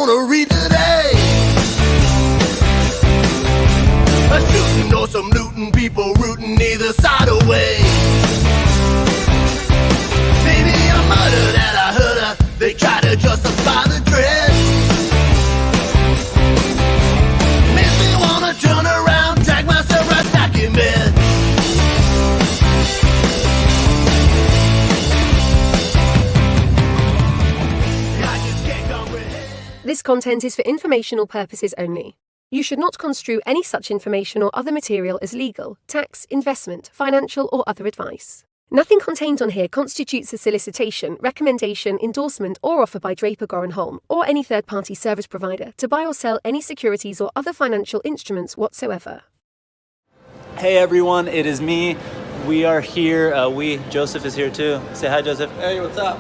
wanna read today. A shooting or some looting, people rooting either side away. Maybe a murder that I heard of, they try to justify the dread. Makes me wanna turn around, drag myself right back in bed. I just can't comprehend. This content is for informational purposes only. You should not construe any such information or other material as legal, tax, investment, financial, or other advice. Nothing contained on here constitutes a solicitation, recommendation, endorsement, or offer by Draper Goren Holm or any third-party service provider to buy or sell any securities or other financial instruments whatsoever. Hey everyone, it is me. We are here. Joseph is here too. Say hi, Joseph. Hey, what's up?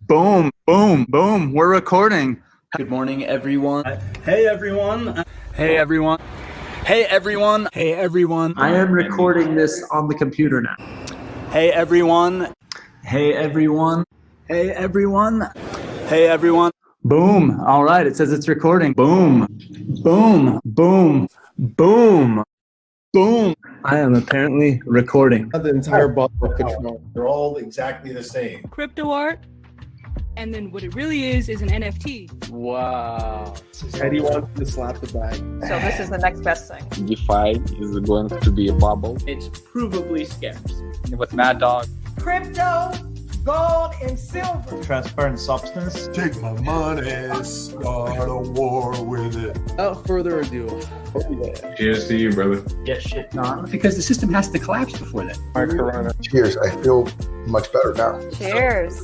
Boom, boom, boom. We're recording. Good morning, everyone. Hey, everyone. Hey, everyone. Hey everyone. Hey, everyone. I am recording this on the computer now. Hey everyone. Hey, everyone. Hey, everyone. Hey everyone. Boom. All right. It says it's recording. Boom, boom, boom, boom, boom. I am apparently recording. The entire bottle of control. They're all exactly the same. Crypto art, and then what it really is an NFT. Wow. Eddie wants to slap the bag. So this is the next best thing. DeFi is going to be a bubble. It's provably scarce. With Mad Dog. Crypto, gold, and silver. Transparent substance. Take my money, start a war with it. Without further ado. Cheers to you, brother. Get shit done. Because the system has to collapse before that. Corona. Cheers, I feel much better now. Cheers.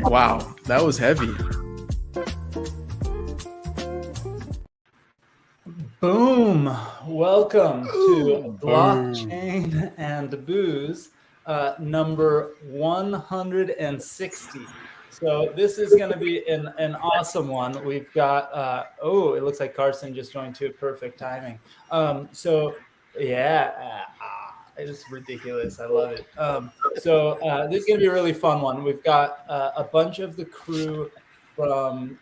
Wow, that was heavy. Boom. Welcome to Blockchain and Booze, number 160. So this is going to be an awesome one. We've got, it looks like Karsten just joined too. Perfect timing. It's ridiculous. I love it. This is going to be a really fun one. We've got a bunch of the crew from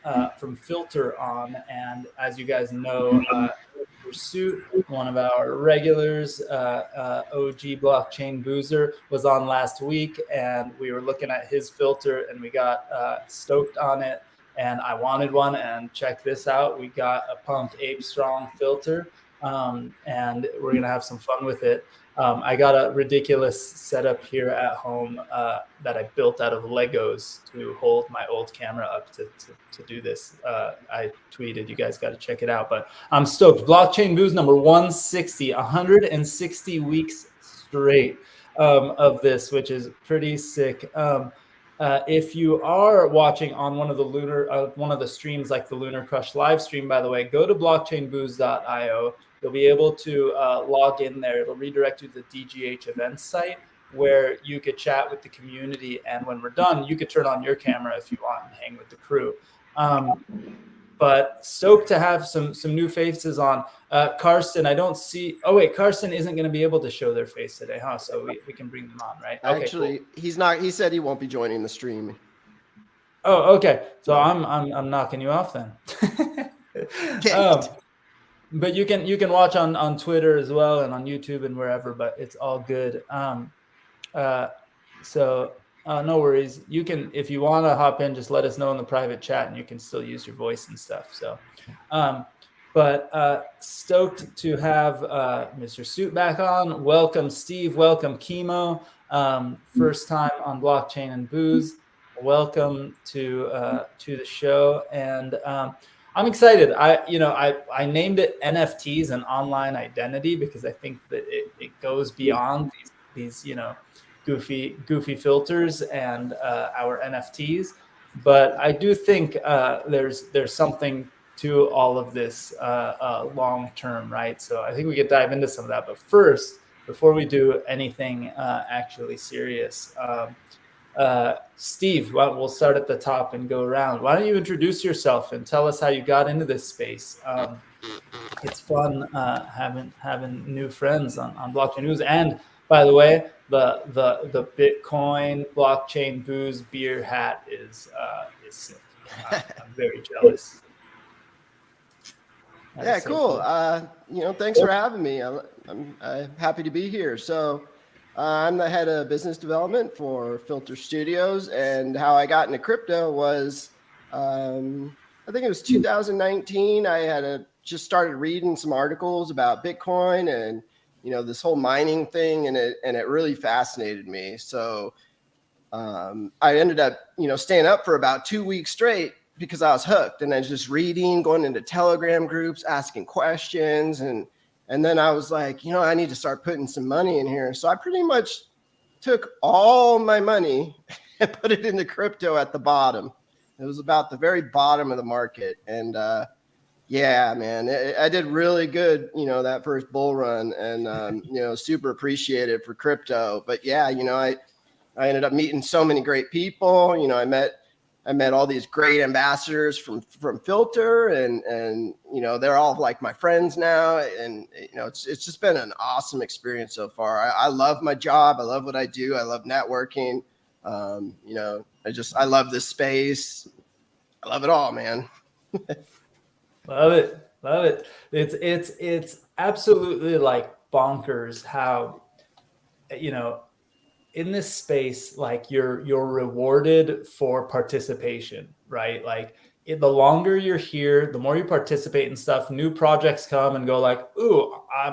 Filter on, and as you guys know, Pursuit, one of our regulars, OG blockchain boozer, was on last week, and we were looking at his filter, and we got stoked on it, and I wanted one. And check this out, we got a Pumped Ape Strong filter, and we're gonna have some fun with it. I got a ridiculous setup here at home that I built out of Legos to hold my old camera up to do this. I tweeted, you guys got to check it out, but I'm stoked. Blockchain Booze number 160, 160 weeks straight of this, which is pretty sick. If you are watching on one of the streams, like the Lunar Crush live stream, by the way, go to blockchainbooze.io. You'll be able to log in there. It'll redirect you to the DGH events site where you could chat with the community. And when we're done, you could turn on your camera if you want and hang with the crew. But stoked to have some new faces on. Karsten, I don't see. Oh, wait, Karsten isn't going to be able to show their face today, huh? So we can bring them on, right? Okay, actually, cool. He's not. He said he won't be joining the stream. Oh, okay. So I'm knocking you off then. But you can watch on Twitter as well and on YouTube and wherever, but it's all good. No worries. You can, if you want to hop in, just let us know in the private chat and you can still use your voice and stuff. So, stoked to have Mr. Suit back on. Welcome, Steve. Welcome, Kimo. First time on Blockchain and Booze. Welcome to the show. And I'm excited. I named it NFTs, an online identity, because I think that it goes beyond these goofy filters and our NFTs. But I do think there's something to all of this long term, right? So I think we could dive into some of that. But first, before we do anything actually serious, Steve, we'll start at the top and go around. Why don't you introduce yourself and tell us how you got into this space? It's fun having new friends on Blockchain News. And by the way, the Bitcoin Blockchain Booze beer hat is sick. I'm very jealous. Yeah, so cool. Thanks for having me. I'm happy to be here. So I'm the head of business development for Filter Studios, and how I got into crypto was, I think it was 2019. I had just started reading some articles about Bitcoin and, this whole mining thing, and it really fascinated me. So I ended up, staying up for about 2 weeks straight because I was hooked, and I was just reading, going into Telegram groups, asking questions. And then I was like, I need to start putting some money in here. So I pretty much took all my money and put it into crypto at the bottom. It was about the very bottom of the market. And yeah, man, I did really good, that first bull run, and, super appreciated for crypto. But yeah, I ended up meeting so many great people. I met all these great ambassadors from Filter, and they're all like my friends now. And it's just been an awesome experience so far. I love my job. I love what I do. I love networking. I love this space. I love it all, man. Love it. It's absolutely like bonkers how, in this space, like you're rewarded for participation, right? Like the longer you're here, the more you participate in stuff, new projects come and go like, ooh, I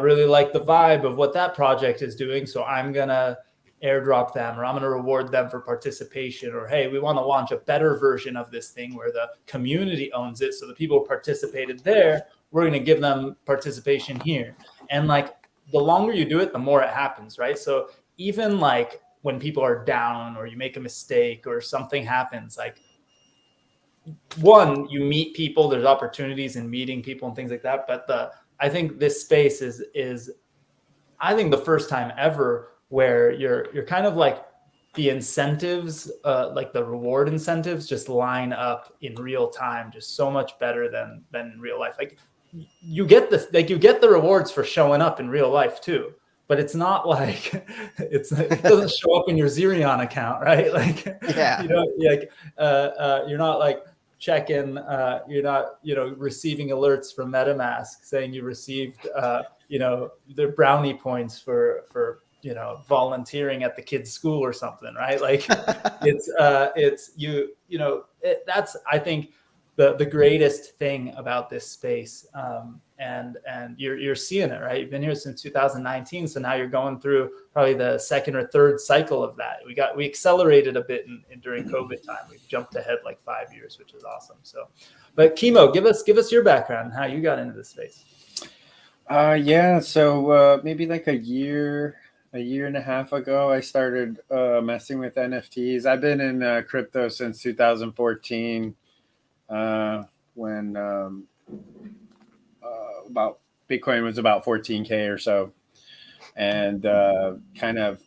really like the vibe of what that project is doing, so I'm gonna airdrop them, or I'm gonna reward them for participation, or hey, we want to launch a better version of this thing where the community owns it, so the people who participated there, we're gonna give them participation here. And like the longer you do it, the more it happens, right? So even like when people are down or you make a mistake or something happens, like one, you meet people, there's opportunities in meeting people and things like that. But I think this space is I think the first time ever where you're kind of like the incentives, like the reward incentives just line up in real time, just so much better than in real life. Like you get the rewards for showing up in real life too, but it's not like it doesn't show up in your Xerion account, right? Like, yeah, you're not like checking, you're not, receiving alerts from MetaMask saying you received, the brownie points for volunteering at the kids' school or something, right? Like that's, I think, the greatest thing about this space. And you're seeing it, right? You've been here since 2019. So now you're going through probably the second or third cycle of that. We accelerated a bit during COVID time. We've jumped ahead like 5 years, which is awesome. So, but Kimo, give us your background and how you got into this space. So maybe like a year and a half ago, I started messing with NFTs. I've been in crypto since 2014. When about Bitcoin was about 14K or so, and kind of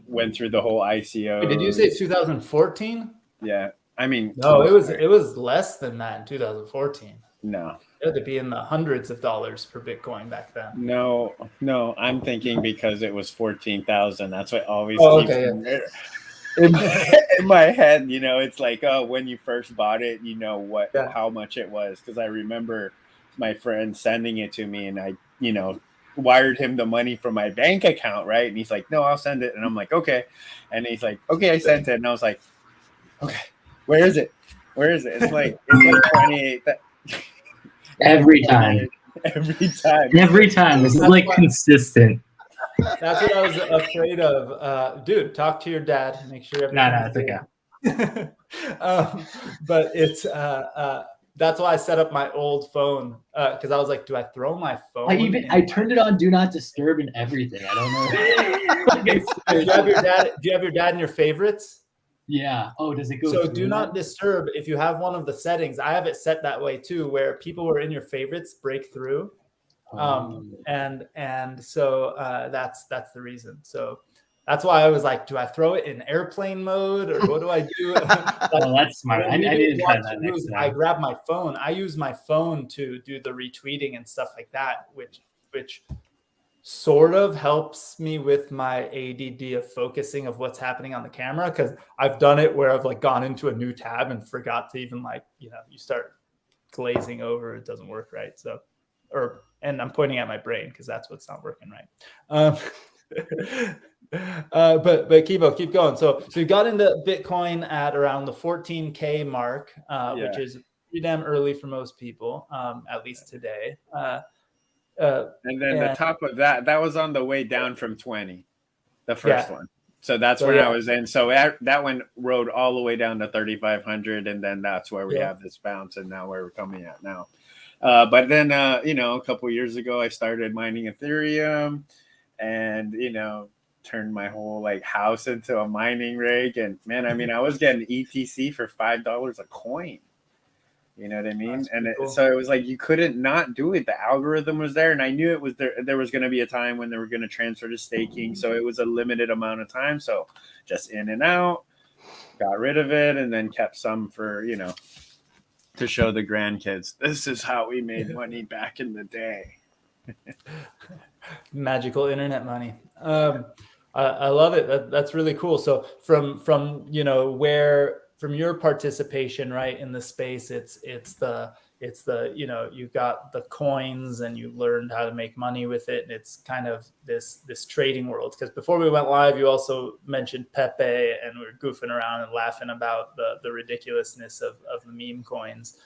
went through the whole ICO. Wait, did you say 2014? Yeah, I mean, no, it was less than that in 2014. No, it had to be in the hundreds of dollars per Bitcoin back then. No, I'm thinking because it was 14,000. That's what always keeps in my head. It's like, when you first bought it, how much it was, because I remember my friend sending it to me, and I wired him the money from my bank account, right? And he's like, no, I'll send it. And I'm like, okay. And he's like, okay, I sent it. And I was like, okay, where is it? It's like 28. Every time. This is like consistent. That's what I was afraid of. Dude, talk to your dad. Make sure it's okay. But it's that's why I set up my old phone, because I was like, do I throw my phone? I turned it on do not disturb and everything. I don't know. Do you have your dad in your favorites? Yeah. Oh, does it go? So do not disturb. If you have one of the settings, I have it set that way too, where people who are in your favorites break through. And so that's the reason. So that's why I was like, do I throw it in airplane mode, or what do I do? That's smart. I need to try that next time. I grab my phone. I use my phone to do the retweeting and stuff like that, which sort of helps me with my ADD of focusing of what's happening on the camera, because I've done it where I've like gone into a new tab and forgot to even you start glazing over. It doesn't work right. So, and I'm pointing at my brain because that's what's not working right. But Kimo, keep going. So you got into Bitcoin at around the 14K mark, which is pretty damn early for most people, at least today. And then the top of that was on the way down from 20, the first one. So that's when I was in. So that one rode all the way down to 3,500, and then that's where we have this bounce, and now where we're coming at now. But then, a couple of years ago, I started mining Ethereum, and turned my whole like house into a mining rig. And man, I mean, I was getting ETC for $5 a coin. You know what I mean? And cool. So it was like you couldn't not do it. The algorithm was there, and I knew it was there. There was going to be a time when they were going to transfer to staking, so it was a limited amount of time. So just in and out, got rid of it, and then kept some for to show the grandkids. This is how we made money back in the day. Magical internet money. I love it. That's really cool. So from from your participation, right, in the space, it's the you've got the coins and you learned how to make money with it, and it's kind of this trading world. Because before we went live, you also mentioned Pepe, and we were goofing around and laughing about the ridiculousness of the meme coins,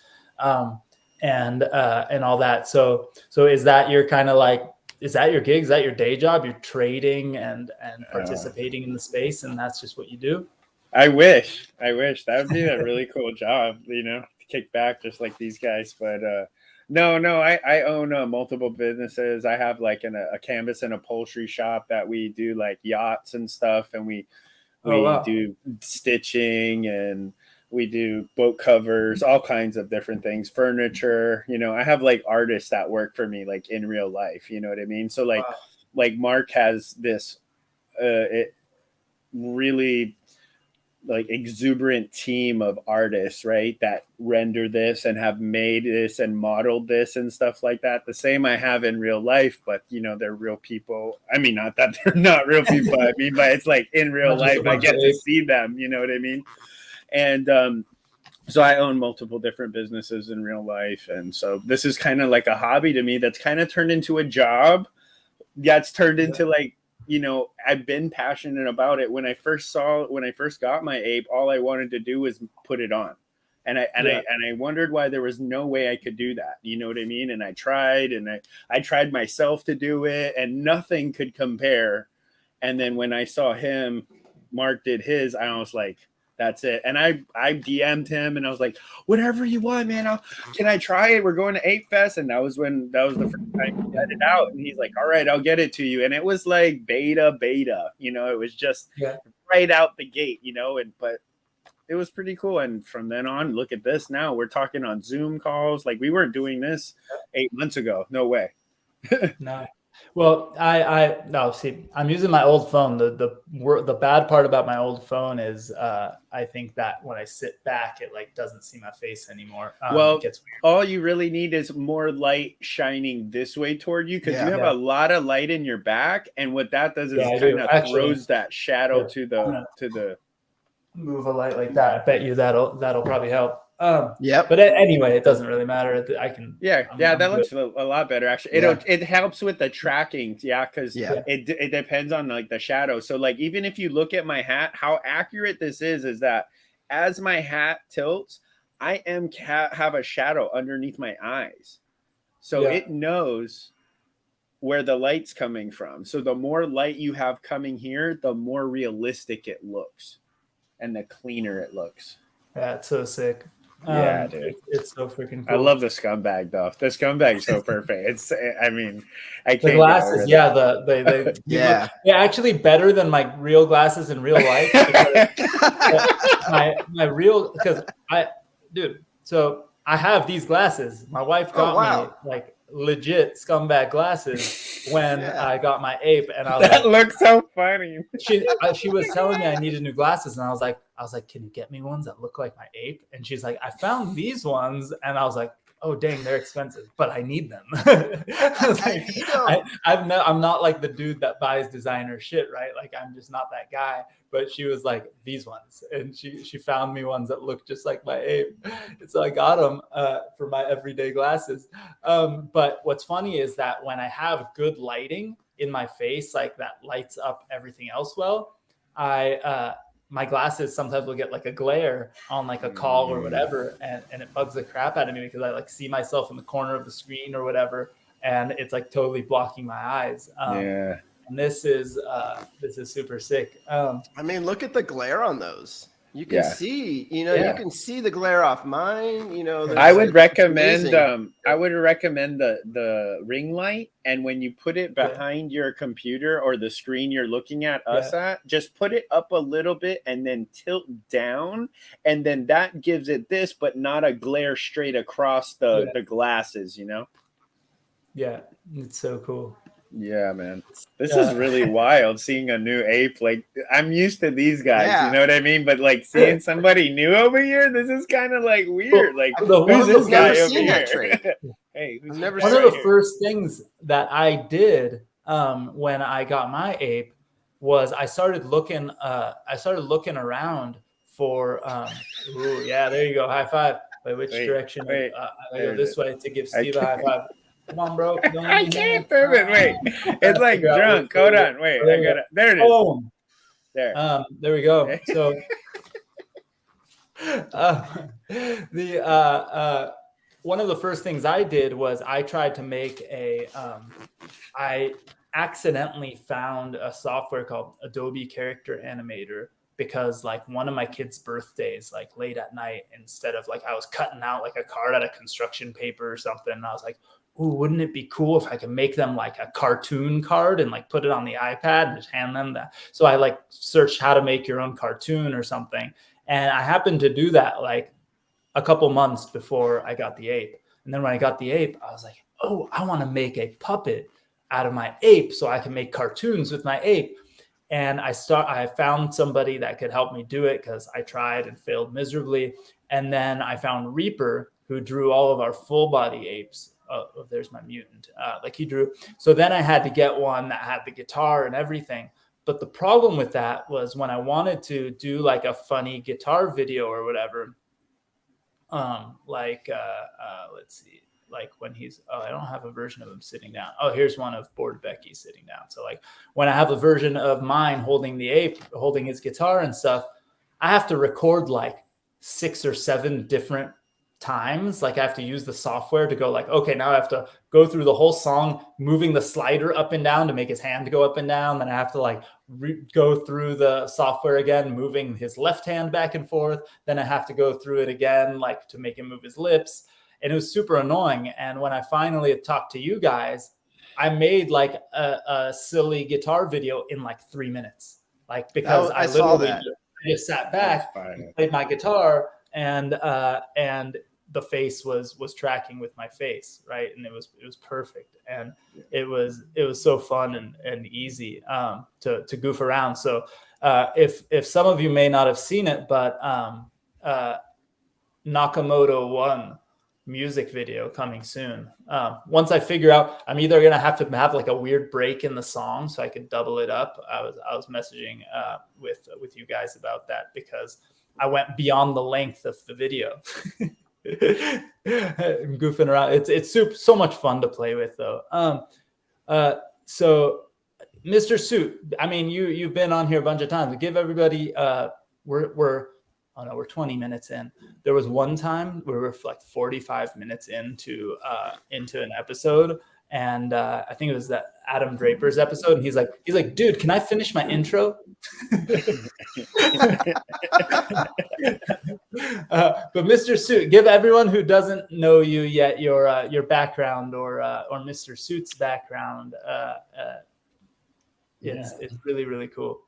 and all that. So is that your kind of like, is that your gig? Is that your day job? You're trading and participating in the space, and that's just what you do? I wish that would be a really cool job, to kick back just like these guys. But no, I own multiple businesses. I have like a canvas and upholstery shop that we do like yachts and stuff, and we do stitching, and we do boat covers, all kinds of different things, furniture. I have like artists that work for me like in real life. You know what I mean? So like Mark has this really like exuberant team of artists, right, that render this and have made this and modeled this and stuff like that. The same I have in real life, but they're real people. I mean, not that they're not real people. I mean, but it's like in real life, I get to see them. You know what I mean? And so I own multiple different businesses in real life, and so this is kind of like a hobby to me that's kind of turned into a job. That's turned into like, I've been passionate about it. When I first got my ape, all I wanted to do was put it on. And I wondered why there was no way I could do that. You know what I mean? And I tried, and I tried myself to do it, and nothing could compare. And then when I saw Mark did his, I was like, that's it. And I DM'd him, and I was like, whatever you want, man. Can I try it? We're going to Ape Fest. And that was the first time he got it out. And he's like, all right, I'll get it to you. And it was like beta. It was just right out the gate, but it was pretty cool. And from then on, look at this. Now we're talking on Zoom calls. Like we weren't doing this 8 months ago. No way. No. Well, see, I'm using my old phone. The bad part about my old phone is I think that when I sit back, it like doesn't see my face anymore. Well, all you really need is more light shining this way toward you, because you have a lot of light in your back, and what that does is kind of throws that shadow to the move a light like that. I bet you that'll probably help. But anyway, it doesn't really matter. I can. That looks a lot better actually. It helps with the tracking, because it depends on like the shadow. So like even if you look at my hat, how accurate this is that as my hat tilts, I have a shadow underneath my eyes, so it knows where the light's coming from. So the more light you have coming here, the more realistic it looks, and the cleaner it looks. That's so sick. Dude, it's so freaking cool. I love the scumbag though. The scumbag's so perfect. I can't. The glasses, they're actually better than my real glasses in real life. So I have these glasses. My wife got me like legit scumbag glasses when I got my ape, and I was that looks so funny. She was telling me I needed new glasses, and I was like, can you get me ones that look like my ape? And she's like, I found these ones, and I was like, oh dang, they're expensive, but I need them. I was like, I'm not like the dude that buys designer shit, right? Like I'm just not that guy. But she was like, these ones, and she found me ones that look just like my ape, and so I got them for my everyday glasses. But what's funny is that when I have good lighting in my face, like that lights up everything else well, my glasses sometimes will get like a glare on like a call or whatever, and it bugs the crap out of me because I like see myself in the corner of the screen or whatever, and it's like totally blocking my eyes. Yeah. And this is super sick. I mean, look at the glare on those. You can Yeah. see, you can see the glare off mine. I would recommend amazing. the ring light, and when you put it behind your computer or the screen you're looking at us at, just put it up a little bit and then tilt down, and then that gives it this, but not a glare straight across the glasses, Yeah, it's so cool. Yeah, man. This is really wild seeing a new ape. Like, I'm used to these guys, you know what I mean? But like seeing somebody new over here, this is kind of like weird. Like, who's this guy over here? Hey, one of the first things that I did when I got my ape was I started looking around for ooh, yeah, there you go. High five. Wait, which direction? I go this way to give Steve a high five. Come on, bro. I can't prove it. Wait, it's like drunk. Hold on. Wait, I gotta. There it is. Boom. There. There we go. So, one of the first things I did was I tried to make I accidentally found a software called Adobe Character Animator, because like one of my kids' birthdays, like late at night, instead of like I was cutting out like a card out of construction paper or something, and I was like, ooh, wouldn't it be cool if I could make them like a cartoon card and like put it on the iPad and just hand them that? So I like searched how to make your own cartoon or something. And I happened to do that like a couple months before I got the ape. And then when I got the ape, I was like, oh, I want to make a puppet out of my ape so I can make cartoons with my ape. And I found somebody that could help me do it because I tried and failed miserably. And then I found Reaper, who drew all of our full body apes. Oh, there's my mutant. Like he drew. So then I had to get one that had the guitar and everything. But the problem with that was when I wanted to do like a funny guitar video or whatever, let's see, like when I don't have a version of him sitting down. Oh, here's one of Bored Becky sitting down. So like when I have a version of mine holding the ape, holding his guitar and stuff, I have to record like 6 or 7 different times. Like I have to use the software to go like, okay, now I have to go through the whole song, moving the slider up and down to make his hand go up and down. Then I have to like go through the software again, moving his left hand back and forth. Then I have to go through it again, like to make him move his lips. And it was super annoying. And when I finally talked to you guys, I made like a silly guitar video in like 3 minutes. Like, because I literally just sat back, played my guitar, and the face was tracking with my face, right? And it was perfect, and it was so fun and easy to goof around. So if some of you may not have seen it, but Nakamoto 1 music video coming soon. Once I figure out, I'm either gonna have to have like a weird break in the song so I could double it up. I was messaging with you guys about that because I went beyond the length of the video. I'm goofing around. It's so much fun to play with though. So Mr. Suit, I mean, you've been on here a bunch of times. Give everybody we're 20 minutes in. There was one time where we were like 45 minutes into an episode, and I think it was that Adam Draper's episode, and he's like, dude, can I finish my intro? But Mr. Suit, give everyone who doesn't know you yet your background or Mr. Suit's background. It's really, really cool.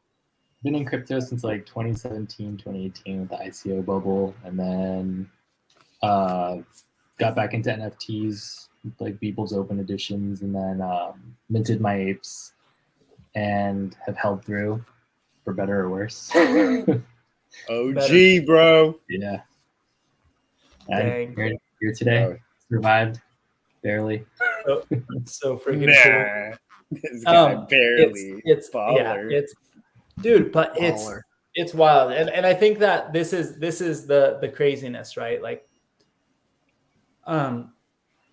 Been in crypto since like 2017, 2018 with the ICO bubble, and then got back into NFTs, like Beeple's open editions, and then minted my apes and have held through for better or worse. OG, bro. Yeah. And here today. Survived, barely. So freaking cool. This guy barely. It's baller. it's dude, but Baller. it's wild, and I think that this is the craziness, right? Like,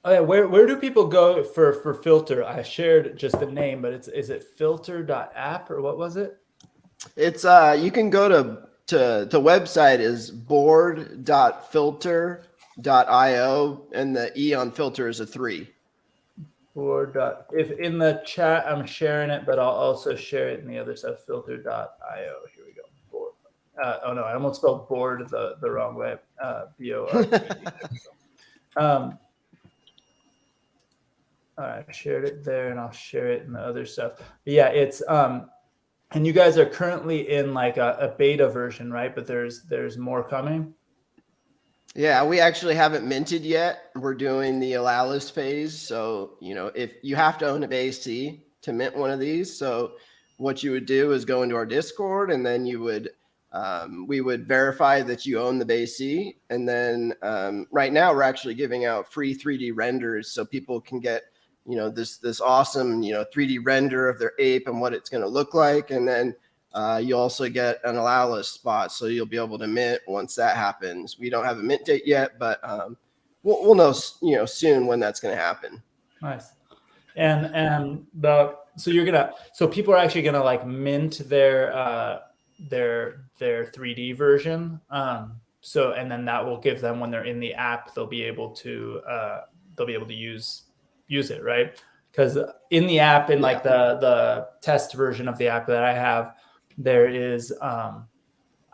where do people go for Filter? I shared just the name, but is it filter.app or what was it? It's you can go to the website is board.filter.io, and the E on filter is a 3. If in the chat I'm sharing it, but I'll also share it in the other stuff. Filter.io. Here we go. Board. Oh no, I almost spelled board the wrong way. BOR. All right, I shared it there, and I'll share it in the other stuff. But yeah, it's and you guys are currently in like a beta version, right? But there's more coming. Yeah, we actually haven't minted yet. We're doing the allow list phase. So, if you have to own a BAC to mint one of these. So what you would do is go into our Discord, and then you would we would verify that you own the BAC. And then right now we're actually giving out free 3D renders so people can get, this awesome, 3D render of their ape and what it's going to look like. And then you also get an allow list spot, so you'll be able to mint once that happens. We don't have a mint date yet, but we'll know soon when that's going to happen. Nice. And so people are actually gonna like mint their 3D version. So and then that will give them, when they're in the app, they'll be able to use it, right? Because in the app, in like the test version of the app that I have, there is I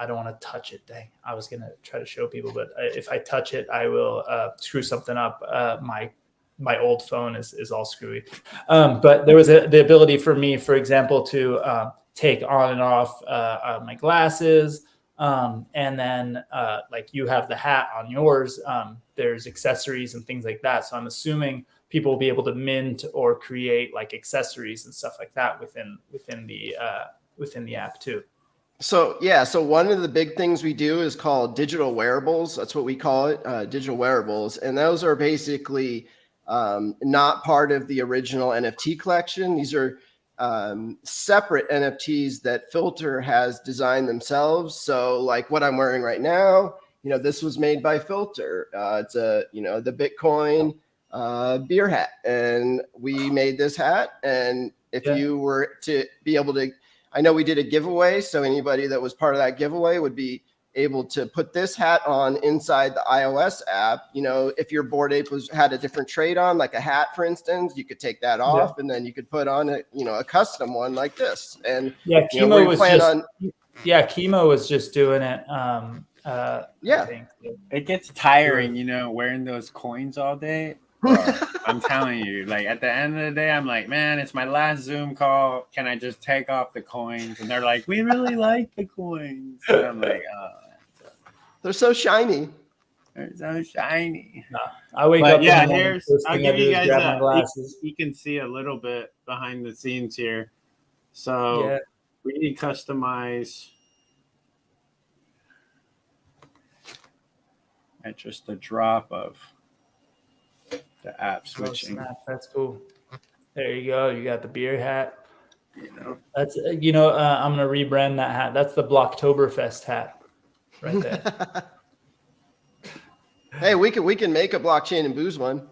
don't want to touch it. Dang, I was gonna try to show people, but if I touch it, I will screw something up. My old phone is all screwy. But there was the ability for me, for example, to take on and off my glasses, and then like you have the hat on yours. There's accessories and things like that. So I'm assuming people will be able to mint or create like accessories and stuff like that within the app too. So one of the big things we do is called digital wearables. That's what we call it, digital wearables. And those are basically not part of the original NFT collection. These are separate NFTs that Filter has designed themselves. So like what I'm wearing right now, this was made by Filter. It's the Bitcoin beer hat. And we made this hat. And if you were to be able to, I know we did a giveaway, so anybody that was part of that giveaway would be able to put this hat on inside the iOS app. If your Bored Ape had a different trade on, like a hat, for instance, you could take that off, and then you could put on a custom one like this. And Kimo was just doing it. I think. It gets tiring, wearing those coins all day. I'm telling you, like at the end of the day, I'm like, man, it's my last Zoom call. Can I just take off the coins? And they're like, we really like the coins. And I'm like, they're so shiny. They're so shiny. No, I wake up. Yeah, I'll give you guys you can see a little bit behind the scenes here. So we customize at just a drop of the app switching. That's cool. There you go. You got the beer hat. That's I'm gonna rebrand that hat. That's the Blocktoberfest hat, right there. Hey, we can make a blockchain and booze one.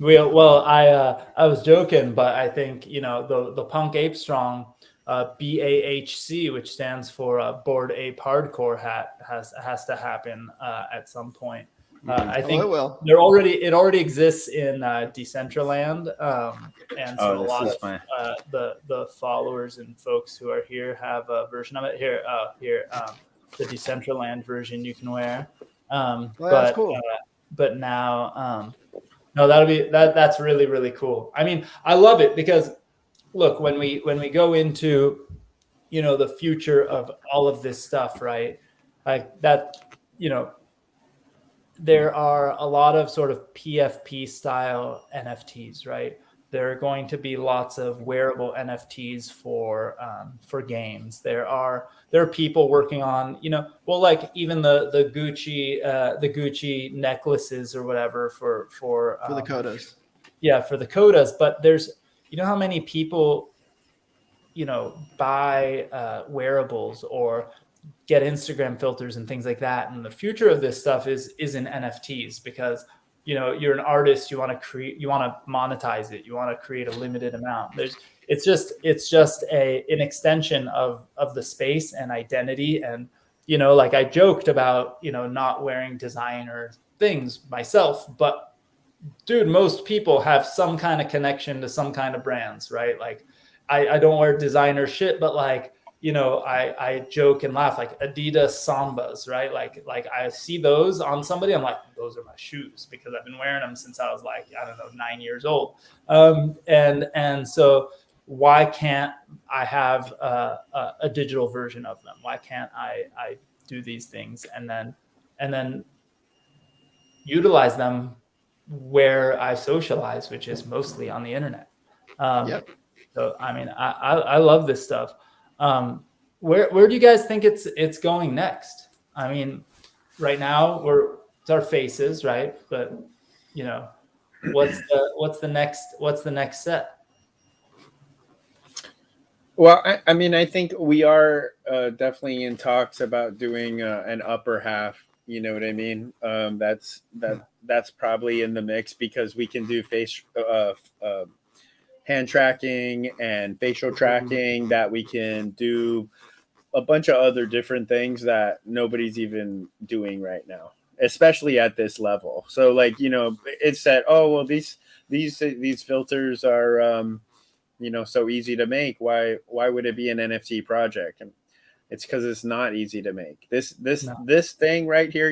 I was joking, but I think the Punk Ape Strong BAHC, which stands for Bored Ape Hardcore hat, has to happen at some point. I think it already exists in Decentraland, and so a lot of the followers and folks who are here have a version of it. Here, the Decentraland version you can wear. That's cool. But now, no, that's really, really cool. I mean, I love it because look, when we go into the future of all of this stuff, right? Like that, there are a lot of sort of PFP style NFTs, right? There are going to be lots of wearable NFTs for games. There are people working on, like even the Gucci necklaces or whatever for the Kodas. Yeah, for the Kodas. But there's, how many people, buy wearables or get Instagram filters and things like that. And the future of this stuff is in NFTs, because you're an artist, you want to monetize it, you want to create a limited amount. It's just an extension of the space and identity. And like I joked about not wearing designer things myself, but dude, most people have some kind of connection to some kind of brands, right? Like I don't wear designer shit, but like I joke and laugh, like Adidas Sambas, right? Like I see those on somebody, I'm like, those are my shoes, because I've been wearing them since I was like, I don't know, 9 years old. And so why can't I have a digital version of them? Why can't I do these things and then utilize them where I socialize, which is mostly on the internet. So I mean, I love this stuff. Where do you guys think it's going next? I mean, right now it's our faces, right? But what's the next step? Well, I mean, I think we are definitely in talks about doing an upper half. You know what I mean? That's probably in the mix, because we can do face hand tracking and facial tracking, that we can do a bunch of other different things that nobody's even doing right now, especially at this level. So like, it's said, oh, well, these filters are, so easy to make. Why would it be an NFT project? And it's because it's not easy to make. This thing right here,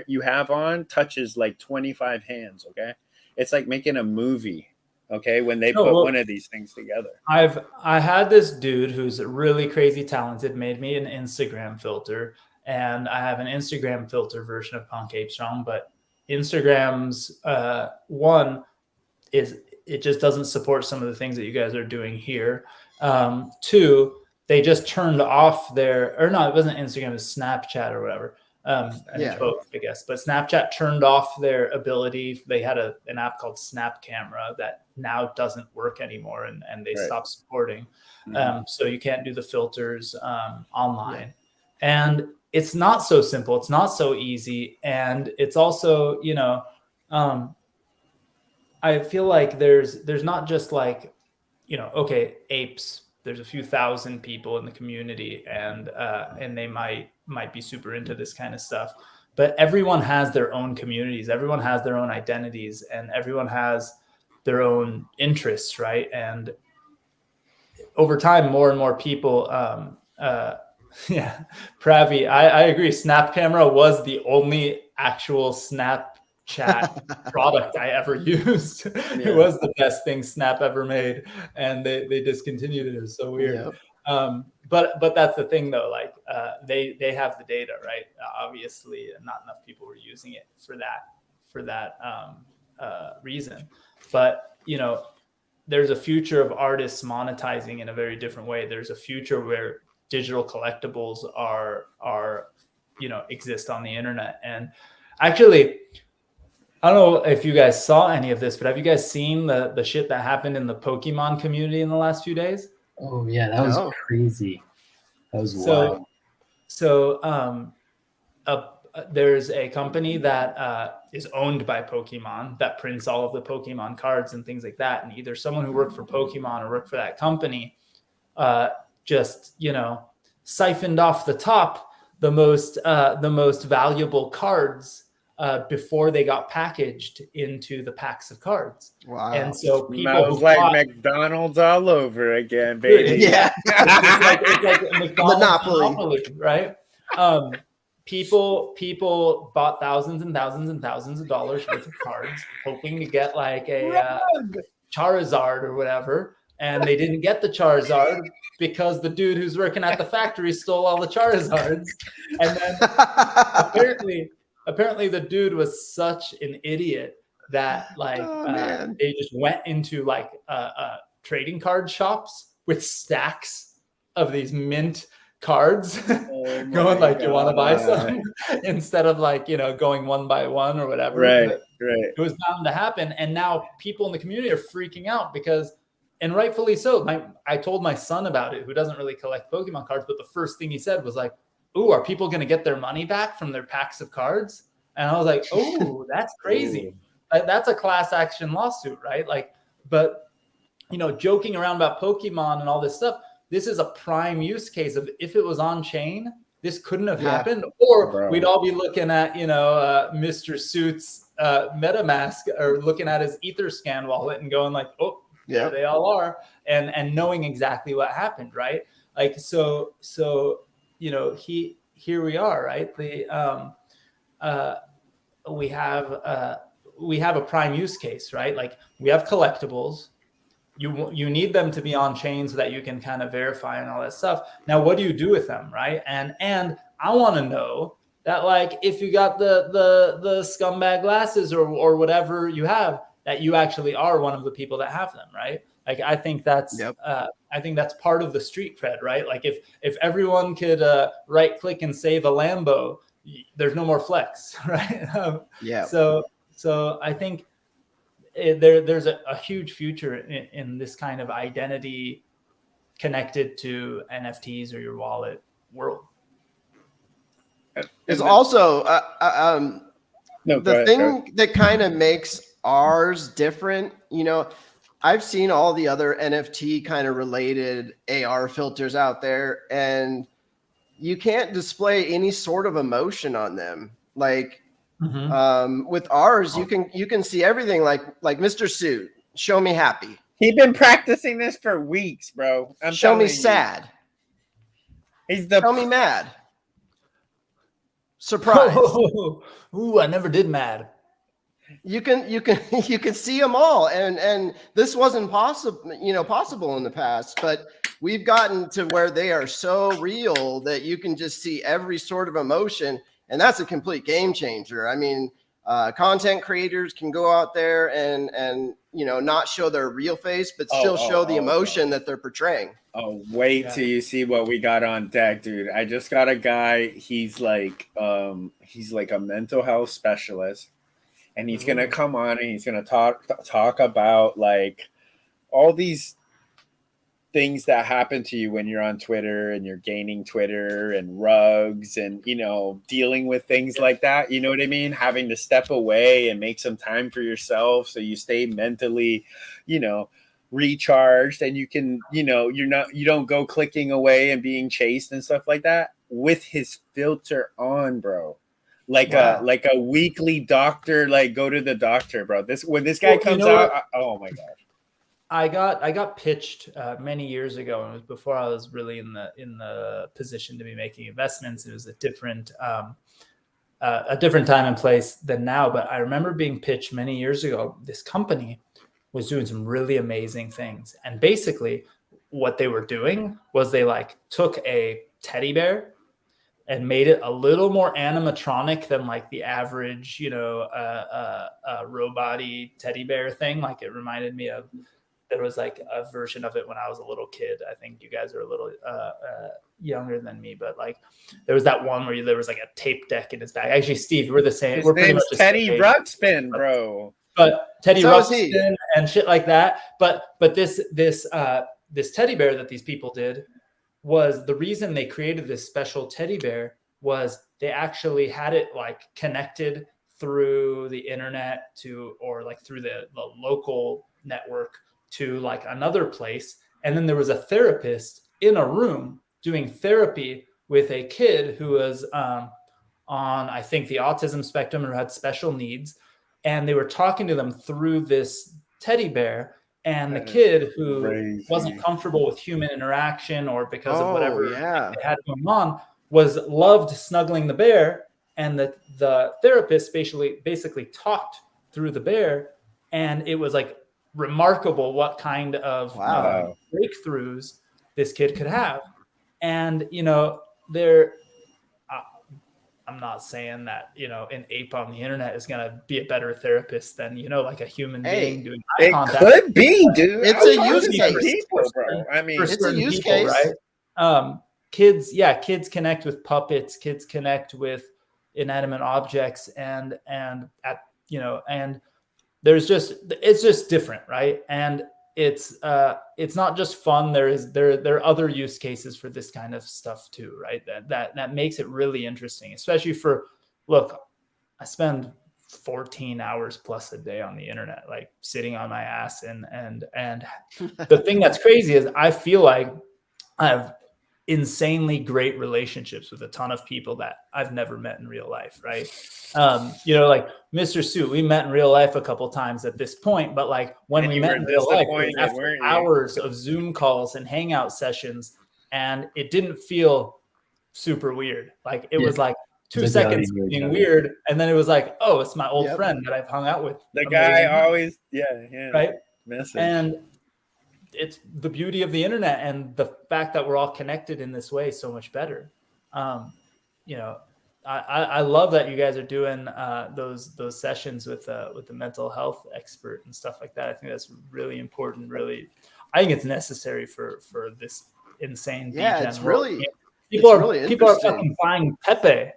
you have on touches like 25 hands. Okay. It's like making a movie. Okay, when they put one of these things together. I had this dude who's really crazy talented made me an Instagram filter, and I have an Instagram filter version of Punk Ape Strong, but Instagram's one is it just doesn't support some of the things that you guys are doing here. Two, they just turned off it wasn't Instagram, it was Snapchat or whatever. Both, I guess. But Snapchat turned off their ability. They had an app called Snap Camera that now doesn't work anymore, and they stopped supporting. So you can't do the filters online. And it's not so simple. It's not so easy. And it's also, I feel like there's not just like, okay, apes, there's a few thousand people in the community, and they might be super into this kind of stuff, but everyone has their own communities, everyone has their own identities, and everyone has their own interests, right? And over time, more and more people, Pravi, I agree. Snap Camera was the only actual Snapchat product I ever used. It was the best thing Snap ever made, and they discontinued it. It was so weird. But that's the thing though, like they have the data, right? Obviously not enough people were using it for that reason. But there's a future of artists monetizing in a very different way. There's a future where digital collectibles are exist on the internet. And actually, I don't know if you guys saw any of this, but have you guys seen the shit that happened in the Pokemon community in the last few days? Oh yeah, that was crazy. That was wild. So there's a company that is owned by Pokemon that prints all of the Pokemon cards and things like that. And either someone who worked for Pokemon or worked for that company just siphoned off the top the most valuable cards before they got packaged into the packs of cards. Wow. And so people smells like McDonald's all over again, baby. Yeah. it's like Monopoly, right? People bought thousands and thousands and thousands of dollars worth of cards, hoping to get like a Charizard or whatever. And they didn't get the Charizard because the dude who's working at the factory stole all the Charizards. And then apparently the dude was such an idiot that like they just went into like trading card shops with stacks of these mint cards going like, you want to buy some instead of like, going one by one or whatever. Right. It was bound to happen. And now people in the community are freaking out because, and rightfully so, I told my son about it, who doesn't really collect Pokemon cards, but the first thing he said was like, "Ooh, are people going to get their money back from their packs of cards?" And I was like, "Oh, that's crazy." That's a class action lawsuit, right? Like, but joking around about Pokemon and all this stuff, this is a prime use case of if it was on chain, this couldn't have happened, or we'd all be looking at Mr. Suit's MetaMask or looking at his Etherscan wallet and going like, "Oh, yeah, they all are," and knowing exactly what happened, right? Like so here we are, right? We have a prime use case, right? Like we have collectibles. You need them to be on chain so that you can kind of verify and all that stuff. Now, what do you do with them, right? And I want to know that, like, if you got the scumbag glasses or whatever you have, that you actually are one of the people that have them, right? Like, I think that's part of the street cred, right? Like, if everyone could right click and save a Lambo, there's no more flex, right? So I think there's a huge future in this kind of identity connected to NFTs or your wallet world. It's also the thing that kind of makes ours different. I've seen all the other NFT kind of related AR filters out there, and you can't display any sort of emotion on them. Like, with ours, you can see everything. Like Mr. Suit, show me happy. He's been practicing this for weeks, bro. Show me sad. Show me mad. Surprise. Ooh, I never did mad. You can see them all, and this wasn't possible in the past, but we've gotten to where they are so real that you can just see every sort of emotion. And that's a complete game changer. I mean, content creators can go out there and not show their real face, but still show the emotion that they're portraying. Oh, wait till you see what we got on deck, dude. I just got a guy. He's like a mental health specialist, and he's gonna come on and he's gonna talk about like all these things that happen to you when you're on Twitter and you're gaining Twitter and rugs and, dealing with things like that. You know what I mean? Having to step away and make some time for yourself so you stay mentally, recharged, and you can, you don't go clicking away and being chased and stuff like that with his filter on, bro. Like a weekly doctor, like go to the doctor, bro. When this guy comes out, oh my gosh. I got pitched many years ago, and it was before I was really in the position to be making investments. It was a different time and place than now. But I remember being pitched many years ago. This company was doing some really amazing things, and basically, what they were doing was they like took a teddy bear and made it a little more animatronic than like the average, robot-y teddy bear thing. Like it reminded me of. There was like a version of it when I was a little kid. I think you guys are a little younger than me, but like there was that one where there was like a tape deck in his back. Actually, Steve, we're the same. We're pretty much Teddy Ruxpin, bro. But Teddy Ruxpin and shit like that. But this teddy bear that these people did was the reason they created this special teddy bear was they actually had it like connected through the internet or like through the local network to like another place. And then there was a therapist in a room doing therapy with a kid who was on, I think, the autism spectrum or had special needs. And they were talking to them through this teddy bear. And the kid who wasn't comfortable with human interaction or because of whatever they had going on loved snuggling the bear. And the therapist basically talked through the bear. And it was like remarkable what kind of breakthroughs this kid could have. And, I'm not saying that, an ape on the internet is going to be a better therapist than, like a human being doing eye contact. It could be, dude. It's a use case. People, bro. I mean, it's a use case, right? Kids connect with puppets. Kids connect with inanimate objects, and it's just different, right? And it's not just fun. There are other use cases for this kind of stuff too, right? That makes it really interesting, especially look, I spend 14 hours plus a day on the internet, like sitting on my ass, and the thing that's crazy is I feel like I have insanely great relationships with a ton of people that I've never met in real life, right? Like Mr. Sue, we met in real life a couple times at this point, but like when we met in real life, after hours of Zoom calls and hangout sessions, and it didn't feel super weird. Like it was like 2 seconds being weird, and then it was like, oh, it's my old friend that I've hung out with. The guy always, right? Message. And it's the beauty of the internet, and the fact that we're all connected in this way is so much better. I love that you guys are doing those sessions with the mental health expert and stuff like that. I think that's really important. Really, I think it's necessary for this insane. Yeah, it's world. really people really are fucking buying Pepe.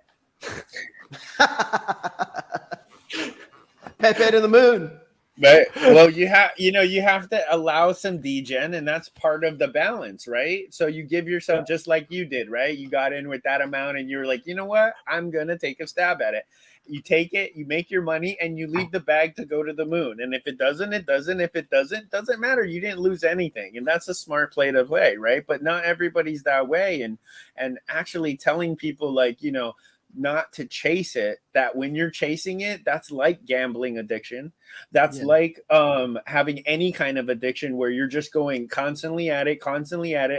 Pepe to the moon. Right. Well, you have to allow some degen, and that's part of the balance, right? So you give yourself, just like you did, right? You got in with that amount, and you're like, you know what? I'm gonna take a stab at it. You take it, you make your money, and you leave the bag to go to the moon. And if it doesn't, it doesn't. If it doesn't matter. You didn't lose anything, and that's a smart play to play, right? But not everybody's that way, and actually telling people not to chase it, that when you're chasing it, that's like gambling addiction. That's like having any kind of addiction where you're just going constantly at it,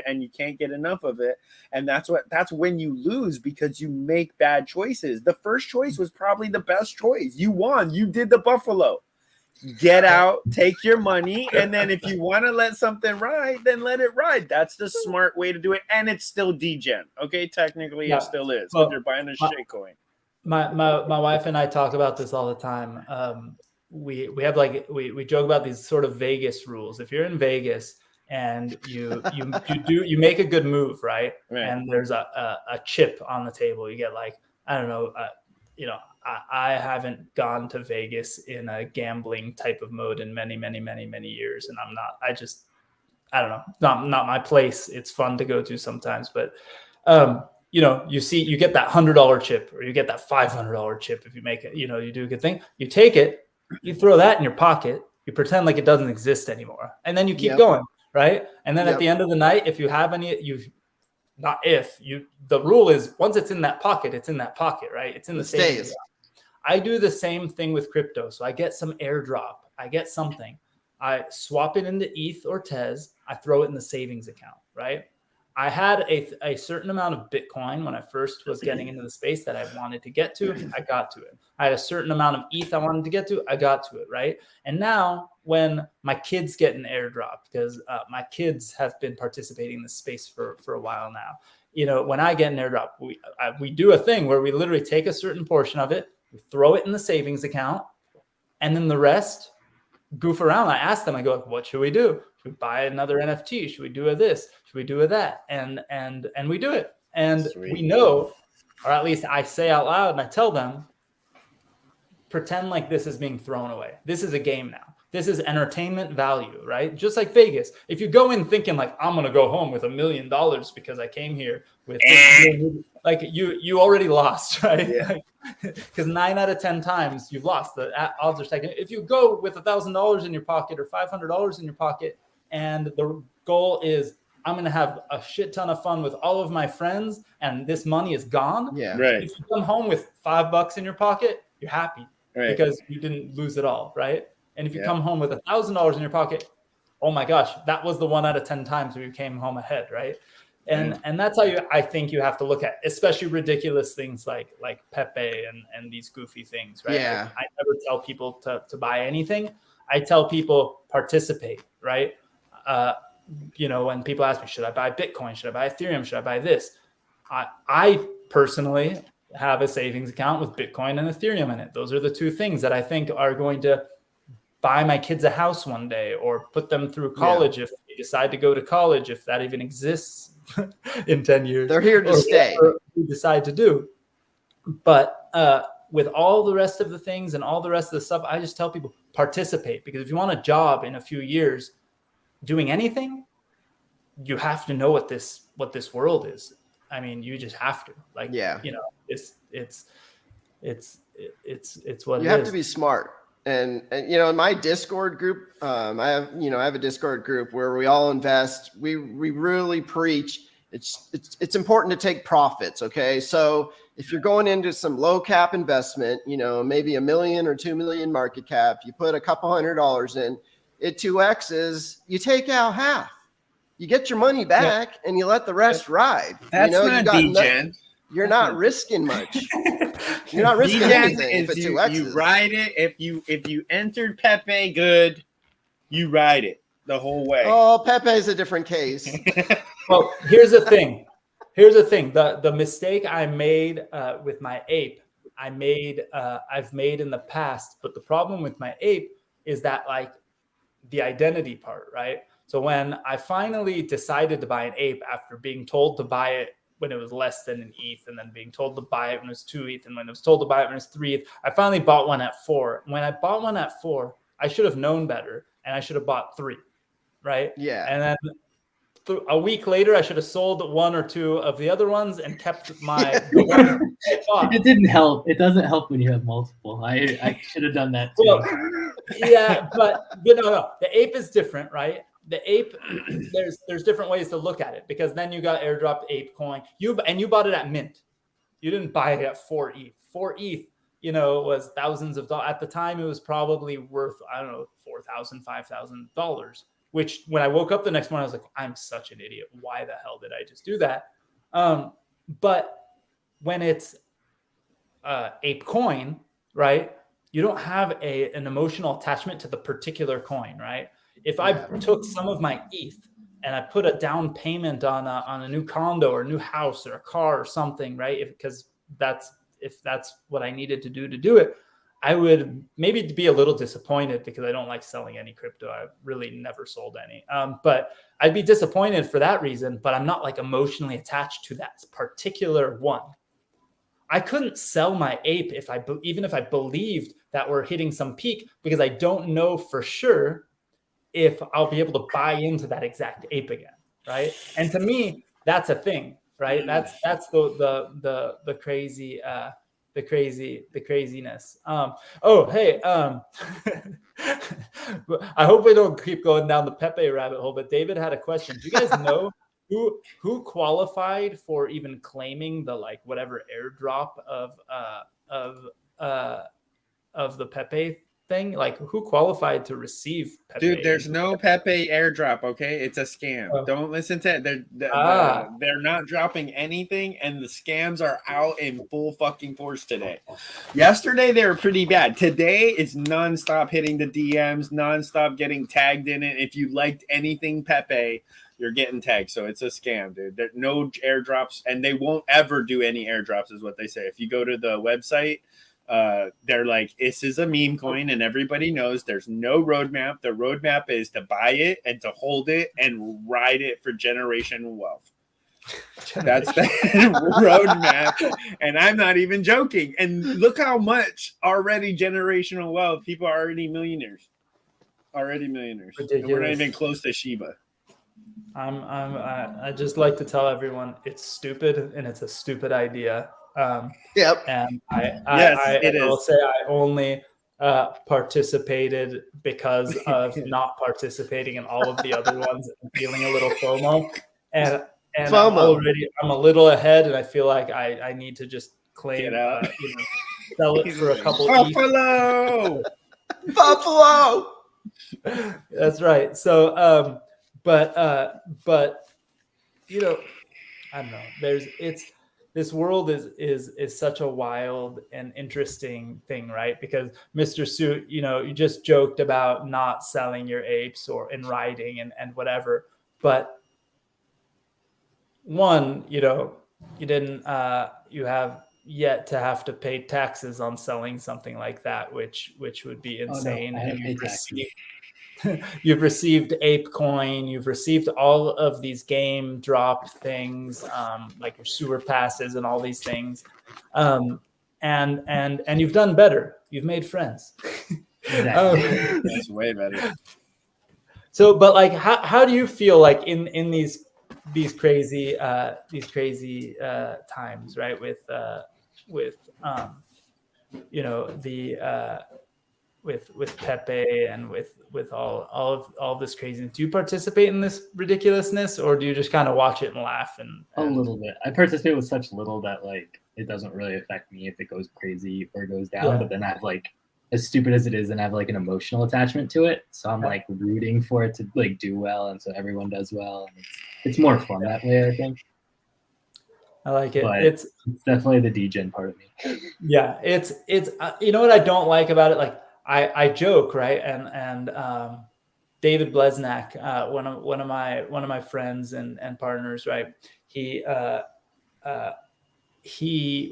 and you can't get enough of it. And that's when you lose, because you make bad choices. The first choice was probably the best choice. You won. You did the buffalo. Get out, take your money, and then if you want to let something ride, then let it ride. That's the smart way to do it, and it's still degen. Okay, technically it still is, because you're buying a shit coin. My wife and I talk about this all the time. We have we joke about these sort of Vegas rules. If you're in Vegas and you make a good move, right? And there's a chip on the table, you get I don't know, I haven't gone to Vegas in a gambling type of mode in many, many, many, many years. And I don't know, not my place. It's fun to go to sometimes, but, you get that $100 chip, or you get that $500 chip. If you make it, you do a good thing, you take it, you throw that in your pocket, you pretend like it doesn't exist anymore. And then you keep going. Right. And then at the end of the night, if you have any, the rule is once it's in that pocket, it's in that pocket, right? It's in the savings. I do the same thing with crypto. So I get some airdrop, I get something, I swap it into ETH or TES, I throw it in the savings account, right? I had a certain amount of Bitcoin when I first was getting into the space that I wanted to get to. I got to it. I had a certain amount of ETH I wanted to get to. I got to it, right? And now when my kids get an airdrop, because my kids have been participating in this space for a while now, when I get an airdrop, we do a thing where we literally take a certain portion of it, we throw it in the savings account, and then the rest goof around. I ask them, I go, what should we do? Should we buy another NFT? Should we do this? Should we do that? And we do it. And we know, or at least I say out loud and I tell them, pretend like this is being thrown away. This is a game now. This is entertainment value, right? Just like Vegas. If you go in thinking like, I'm going to go home with $1 million because I came here with like you already lost, right? Yeah. Because 9 out of 10 times you've lost. The odds are taken. If you go with $1,000 in your pocket or $500 in your pocket, and the goal is I'm going to have a shit ton of fun with all of my friends, and this money is gone. Yeah. Right. If you come home with $5 in your pocket, you're happy because you didn't lose it all, right? And if you come home with $1,000 in your pocket, oh my gosh, that was the 1 out of 10 times where you came home ahead, right? And that's how I think you have to look at, especially ridiculous things like Pepe and these goofy things, right? Yeah. I never tell people to buy anything. I tell people participate, right? When people ask me, should I buy Bitcoin? Should I buy Ethereum? Should I buy this? I personally have a savings account with Bitcoin and Ethereum in it. Those are the two things that I think are going to buy my kids a house one day, or put them through college if they decide to go to college, if that even exists in 10 years. They're here to stay. We decide to do. But with all the rest of the things and all the rest of the stuff, I just tell people participate, because if you want a job in a few years doing anything, you have to know what this world is. I mean, you just have to, like, you know, it's what you have to be smart. And you know, in my Discord group, I have a Discord group where we all invest. We really preach it's important to take profits. Okay, so if you're going into some low cap investment, you know, maybe $1 million or $2 million market cap, you put a couple $100 in, it 2x's, you take out half, you get your money back, and you let the rest ride. That's, you know, not degen. You're not risking much. You're not risking anything. If it's 2x's. You ride it. If you entered Pepe good, you ride it the whole way. Oh, Pepe is a different case. Well, here's the thing. The mistake I made with my ape, I've made in the past. But the problem with my ape is that, like, the identity part, right? So when I finally decided to buy an ape after being told to buy it when it was less than an ETH, and then being told to buy it when it was 2 ETH, and when it was told to buy it when it was 3 ETH, I finally bought one at 4. When I bought one at 4, I should have known better, and I should have bought 3, right? Yeah. And then a week later, I should have sold 1 or 2 of the other ones and kept my. It didn't help. It doesn't help when you have multiple. I should have done that too. Well, yeah, but no. The ape is different, right? The ape, there's different ways to look at it, because then you got airdropped ape coin. You bought it at mint. You didn't buy it at 4 ETH. 4 ETH, you know, was thousands of dollars. At the time, it was probably worth, I don't know, $4,000, $5,000. Which, when I woke up the next morning, I was like, I'm such an idiot. Why the hell did I just do that? But when it's ape coin, right, you don't have an emotional attachment to the particular coin, right? If I took some of my ETH and I put a down payment on a new condo or a new house or a car or something, right? If that's what I needed to do it, I would maybe be a little disappointed, because I don't like selling any crypto. I've really never sold any. But I'd be disappointed for that reason, but I'm not, like, emotionally attached to that particular one. I couldn't sell my ape even if I believed that we're hitting some peak, because I don't know for sure if I'll be able to buy into that exact ape again, right? And to me, that's a thing, right? That's the craziness. Hey, I hope we don't keep going down the Pepe rabbit hole, but David had a question. Do you guys know who qualified for even claiming the, like, whatever airdrop of the Pepe thing? Like, who qualified to receive Pepe? Dude, there's no Pepe airdrop, okay? It's a scam. Don't listen to it. They're not dropping anything, and the scams are out in full fucking force today. Yesterday, they were pretty bad. Today, it's nonstop hitting the DMs, nonstop getting tagged in it. If you liked anything Pepe, you're getting tagged. So it's a scam, dude. There's no airdrops, and they won't ever do any airdrops, is what they say. If you go to the website, they're like, this is a meme coin, and everybody knows there's no roadmap. The roadmap is to buy it and to hold it and ride it for generational wealth. That's the roadmap, and I'm not even joking. And look how much already generational wealth. People are already millionaires. Ridiculous. And we're not even close to Shiba. I just like to tell everyone it's stupid, and it's a stupid idea. Yep. And I will say I only participated because of not participating in all of the other ones and feeling a little FOMO. And I'm a little ahead, and I feel like I need to just claim sell it for a couple Buffalo. Buffalo. That's right. So but you know, I don't know. This world is such a wild and interesting thing, right? Because Mr. Suit, you know, you just joked about not selling your apes or in riding and whatever. But one, you know, you didn't you have yet to have to pay taxes on selling something like that, which would be insane. Oh, no, I And pay taxes. you've received ApeCoin, you've received all of these game drop things, like your sewer passes and all these things, and you've done better. You've made friends. Exactly. That's way better. So, but like, how do you feel like in these crazy times, right? With you know, the with Pepe and with all this craziness. Do you participate in this ridiculousness, or do you just kind of watch it and laugh? And a little bit. I participate with such little that like it doesn't really affect me if it goes crazy or goes down. Yeah. But then I have like, as stupid as it is, and I have like an emotional attachment to it. So I'm like rooting for it to like do well, and so everyone does well. And it's more fun that way, I think. I like it. But It's definitely the degen part of me. Yeah, it's you know what I don't like about it? Like I joke, right? And David Blesnak, one of my friends and partners, right? He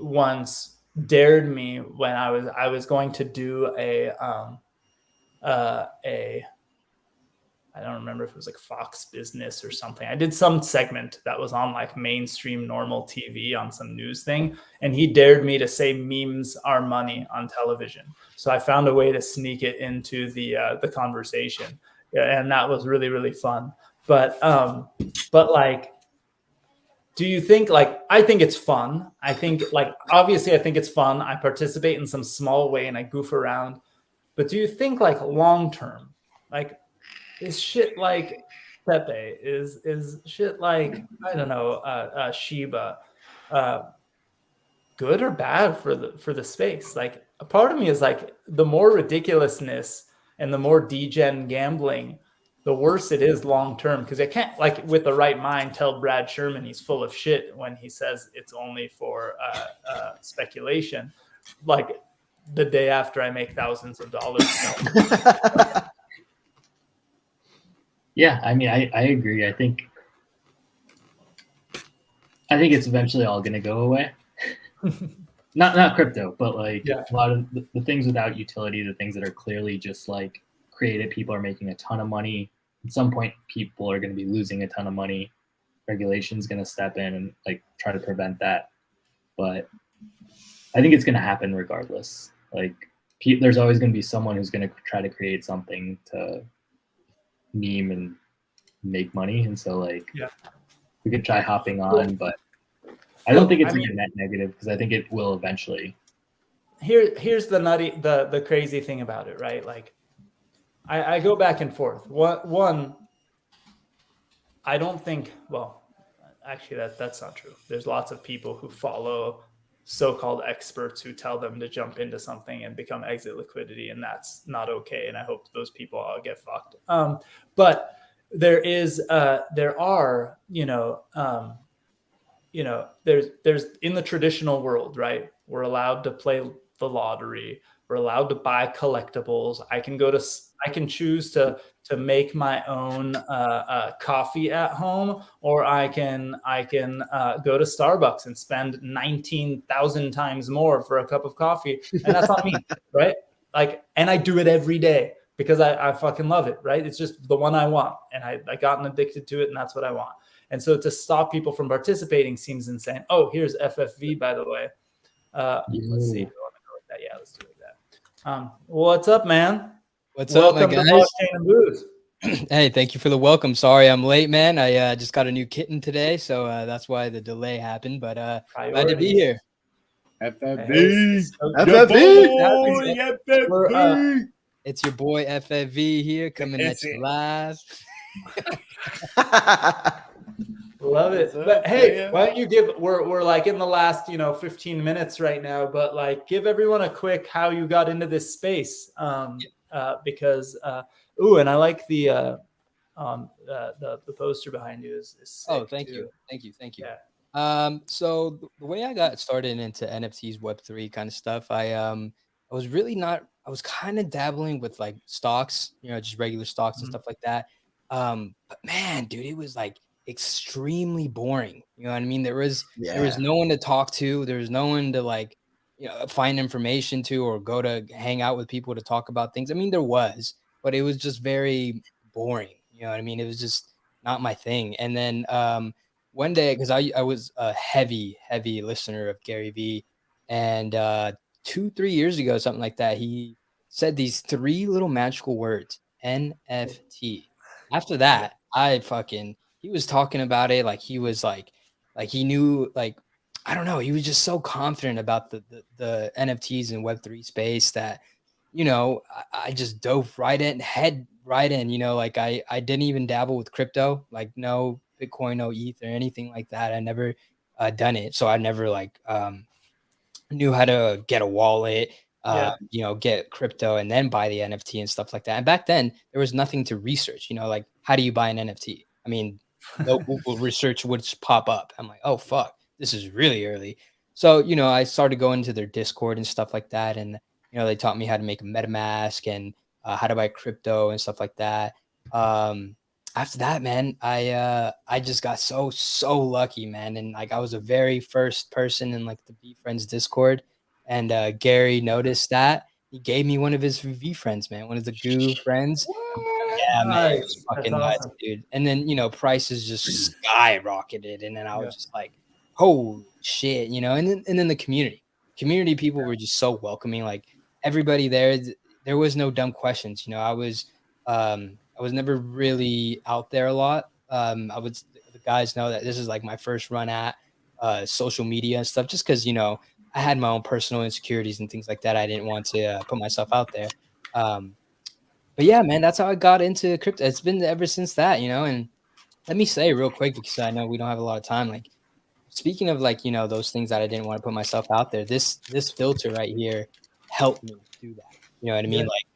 once dared me when I was going to do a I don't remember if it was like Fox Business or something. I did some segment that was on like mainstream normal TV on some news thing. And he dared me to say memes are money on television. So I found a way to sneak it into the conversation. Yeah, and that was really, really fun. But like, do you think like, I think it's fun. I think like, obviously I think it's fun. I participate in some small way and I goof around. But do you think like long-term, like, is shit like Pepe, is shit like, I don't know, Shiba, good or bad for the space? Like, a part of me is like, the more ridiculousness and the more degen gambling, the worse it is long term, because I can't, like, with the right mind, tell Brad Sherman he's full of shit when he says it's only for speculation, like the day after I make thousands of dollars. Yeah, I mean, I agree. I think it's eventually all going to go away. not crypto, but like a lot of the things without utility, the things that are clearly just like created, people are making a ton of money. At some point, people are going to be losing a ton of money. Regulation's going to step in and like try to prevent that. But I think it's going to happen regardless. Like, there's always going to be someone who's going to try to create something to meme and make money, and so like we could try hopping on, but I don't think it's a net negative, because I think it will eventually. Here's the crazy thing about it, right? Like, I go back and forth. One, I don't think, well, actually that's not true. There's lots of people who follow so-called experts who tell them to jump into something and become exit liquidity, and that's not okay. And I hope those people all get fucked. But there are, there's in the traditional world, right? We're allowed to play the lottery. We're allowed to buy collectibles. I can choose to make my own coffee at home, or I can go to Starbucks and spend 19,000 times more for a cup of coffee, and that's on me, right? Like, and I do it every day because I fucking love it, right? It's just the one I want, and I gotten addicted to it, and that's what I want. And so to stop people from participating seems insane. Oh, here's FFV, by the way. Let's see. Yeah, let's do it like that. What's up, man? What's Welcome up, my guys? to Blockchain and Booze. Hey, thank you for the welcome. Sorry I'm late, man. I just got a new kitten today, so that's why the delay happened. But glad to be here. FFV. FFV. It's your boy FFV here, coming at you live. Love it. But hey, why don't you give, we're like in the last 15 minutes right now, but like give everyone a quick how you got into this space, because and I like the poster behind you is sick thank too. you. Yeah. So the way I got started into NFTs, Web3 kind of stuff, I was kind of dabbling with like stocks, just regular stocks and stuff like that. But man, dude, it extremely boring. You know what I mean? There was no one to talk to. There was no one to like, find information to or go to hang out with people to talk about things. I mean, there was, but it was just very boring. You know what I mean? It was just not my thing. And then one day, because I was a heavy listener of Gary Vee, and 2-3 years ago, something like that, he said these 3 little magical words, NFT. After that, he was talking about it like he was like he knew, like, I don't know, he was just so confident about the NFTs and Web3 space that, I just dove right in, head right in, like I didn't even dabble with crypto, like no Bitcoin, no ETH or anything like that. I never done it. So I never like knew how to get a wallet, get crypto and then buy the NFT and stuff like that. And back then there was nothing to research, like how do you buy an NFT? I mean, no Google research would pop up. I'm like, oh fuck, this is really early. So, I started going to their Discord and stuff like that. And, they taught me how to make a MetaMask and how to buy crypto and stuff like that. After that, man, I just got so lucky, man. And like I was the very first person in like the V Friends Discord, and Gary noticed that. He gave me one of his V friends, man, one of the Goo friends. Yeah, man, it was fucking nuts, dude. And then prices just skyrocketed, and then I was just like, holy shit, And then the community people were just so welcoming. Like everybody there was no dumb questions. I was never really out there a lot. The guys know that this is like my first run at social media and stuff, just because, I had my own personal insecurities and things like that. I didn't want to put myself out there. But yeah, man, that's how I got into crypto. It's been ever since that, and let me say real quick, because I know we don't have a lot of time. Like speaking of like, those things that I didn't want to put myself out there, this filter right here helped me do that. You know what I mean? Like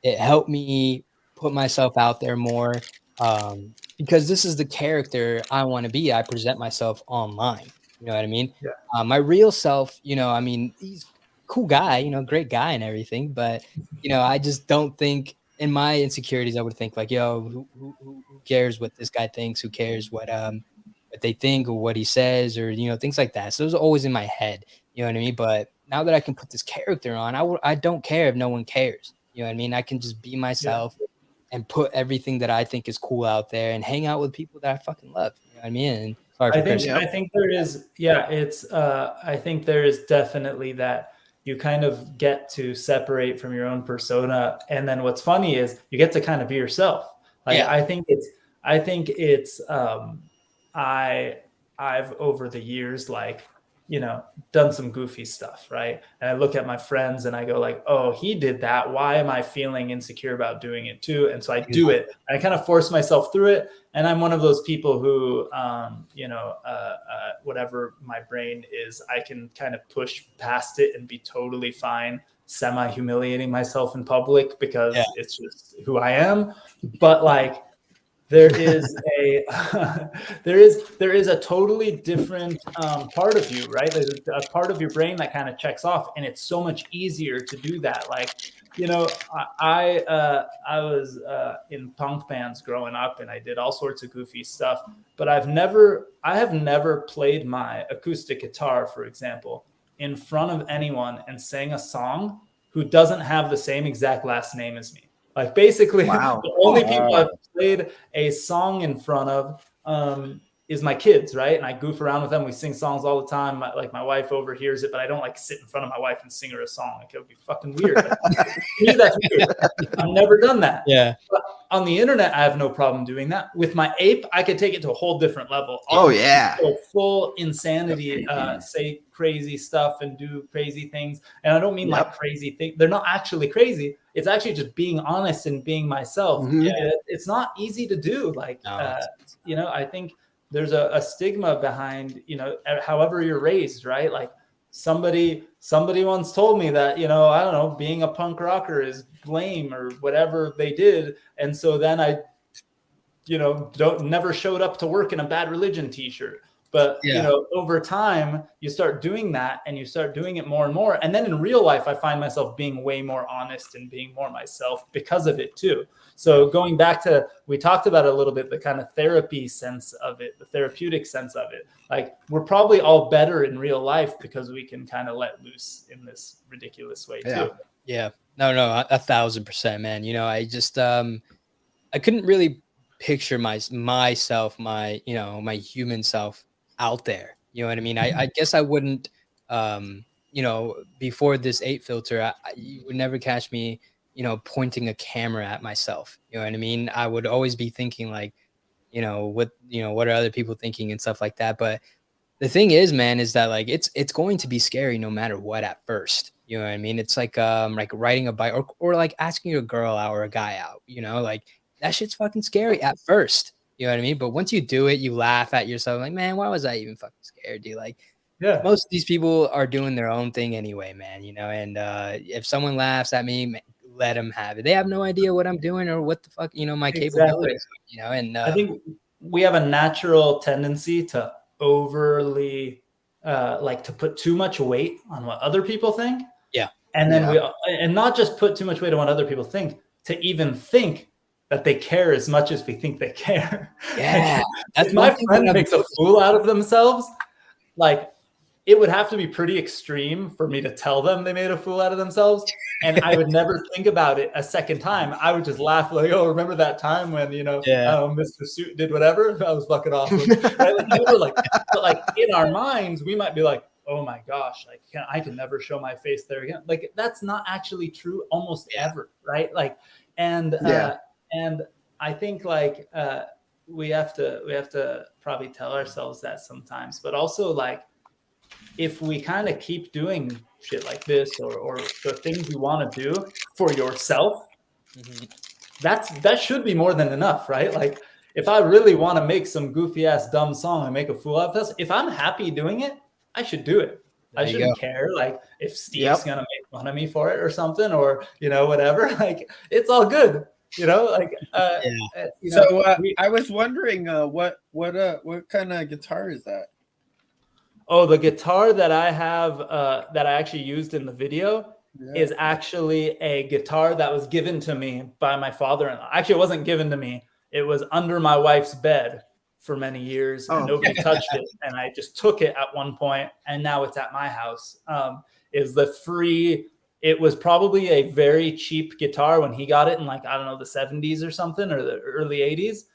it helped me put myself out there more, because this is the character I want to be. I present myself online. You know what I mean? Yeah. My real self, I mean, he's a cool guy, great guy and everything. But, I just don't think in my insecurities, I would think like, yo, who cares what this guy thinks? Who cares what they think or what he says or, things like that. So it was always in my head, you know what I mean? But now that I can put this character on, I don't care if no one cares. You know what I mean? I can just be myself and put everything that I think is cool out there and hang out with people that I fucking love. You know what I mean? And I think there is, I think there is definitely that you kind of get to separate from your own persona. And then what's funny is you get to kind of be yourself. Like, I think I've over the years, like, done some goofy stuff, right? And I look at my friends and I go like, oh, he did that. Why am I feeling insecure about doing it too? And so I do it. I kind of force myself through it. And I'm one of those people who, whatever my brain is, I can kind of push past it and be totally fine, semi-humiliating myself in public because it's just who I am. But like, there is a totally different part of you, right? There's a part of your brain that kind of checks off, and it's so much easier to do that. Like, I was in punk bands growing up, and I did all sorts of goofy stuff. But I have never played my acoustic guitar, for example, in front of anyone and sang a song who doesn't have the same exact last name as me. Like basically, the only people I've played a song in front of is my kids, right? And I goof around with them. We sing songs all the time. My wife overhears it, but I don't like sit in front of my wife and sing her a song. Like it would be fucking weird. To me, that's weird. I've never done that. Yeah. But on the internet, I have no problem doing that. With my ape, I could take it to a whole different level. So full insanity, say crazy stuff and do crazy things. And I don't mean like crazy things. They're not actually crazy. It's actually just being honest and being myself. Mm-hmm. It's not easy to do. Like, I think there's a stigma behind, however you're raised, right? Like somebody once told me that, I don't know, being a punk rocker is lame or whatever they did. And so then I, never showed up to work in a Bad Religion t-shirt. But Yeah. over time, you start doing that, and you start doing it more and more. And then in real life, I find myself being way more honest and being more myself because of it too. So going back to, we talked about it a little bit, the kind of therapy sense of it, the therapeutic sense of it. Like, we're probably all better in real life because we can kind of let loose in this ridiculous way too. Yeah. No, 1,000%, man. I just I couldn't really picture myself, my human self out there. You know what I mean? I guess I wouldn't before this 8 filter, you would never catch me, pointing a camera at myself. You know what I mean? I would always be thinking like, what are other people thinking and stuff like that. But the thing is, man, is that like it's going to be scary no matter what at first. You know what I mean? It's like riding a bike or like asking a girl out or a guy out, like that shit's fucking scary at first. You know what I mean? But once you do it, you laugh at yourself like, man, why was I even fucking scared, dude? Like, most of these people are doing their own thing anyway, man, and if someone laughs at me, let them have it. They have no idea what I'm doing or what the fuck, my capabilities, and I think we have a natural tendency to overly like to put too much weight on what other people think. Yeah. And then and not just put too much weight on what other people think, to even think that they care as much as we think they care. Yeah. If my friend makes a fool out of themselves, like, it would have to be pretty extreme for me to tell them they made a fool out of themselves. And I would never think about it a second time. I would just laugh like, oh, remember that time when, Mr. Suit did whatever? That was fucking awesome. Right? But like in our minds, we might be like, oh my gosh, like I can never show my face there again. Like, that's not actually true almost ever. Right. Like, and I think like we have to probably tell ourselves that sometimes, but also like, if we kind of keep doing shit like this or the things you want to do for yourself, that should be more than enough, right? Like, if I really want to make some goofy ass dumb song and make a fool out of this, if I'm happy doing it, I should do it. I shouldn't care like if Steve's gonna make fun of me for it or something, or whatever. Like, it's all good. So I was wondering what kind of guitar is that? Oh, the guitar that I have that I actually used in the video is actually a guitar that was given to me by my father-in-law. Actually, it wasn't given to me. It was under my wife's bed for many years, and nobody touched it. And I just took it at one point, and now it's at my house. It was probably a very cheap guitar when he got it in, like, I don't know, the 70s or something, or the early 80s.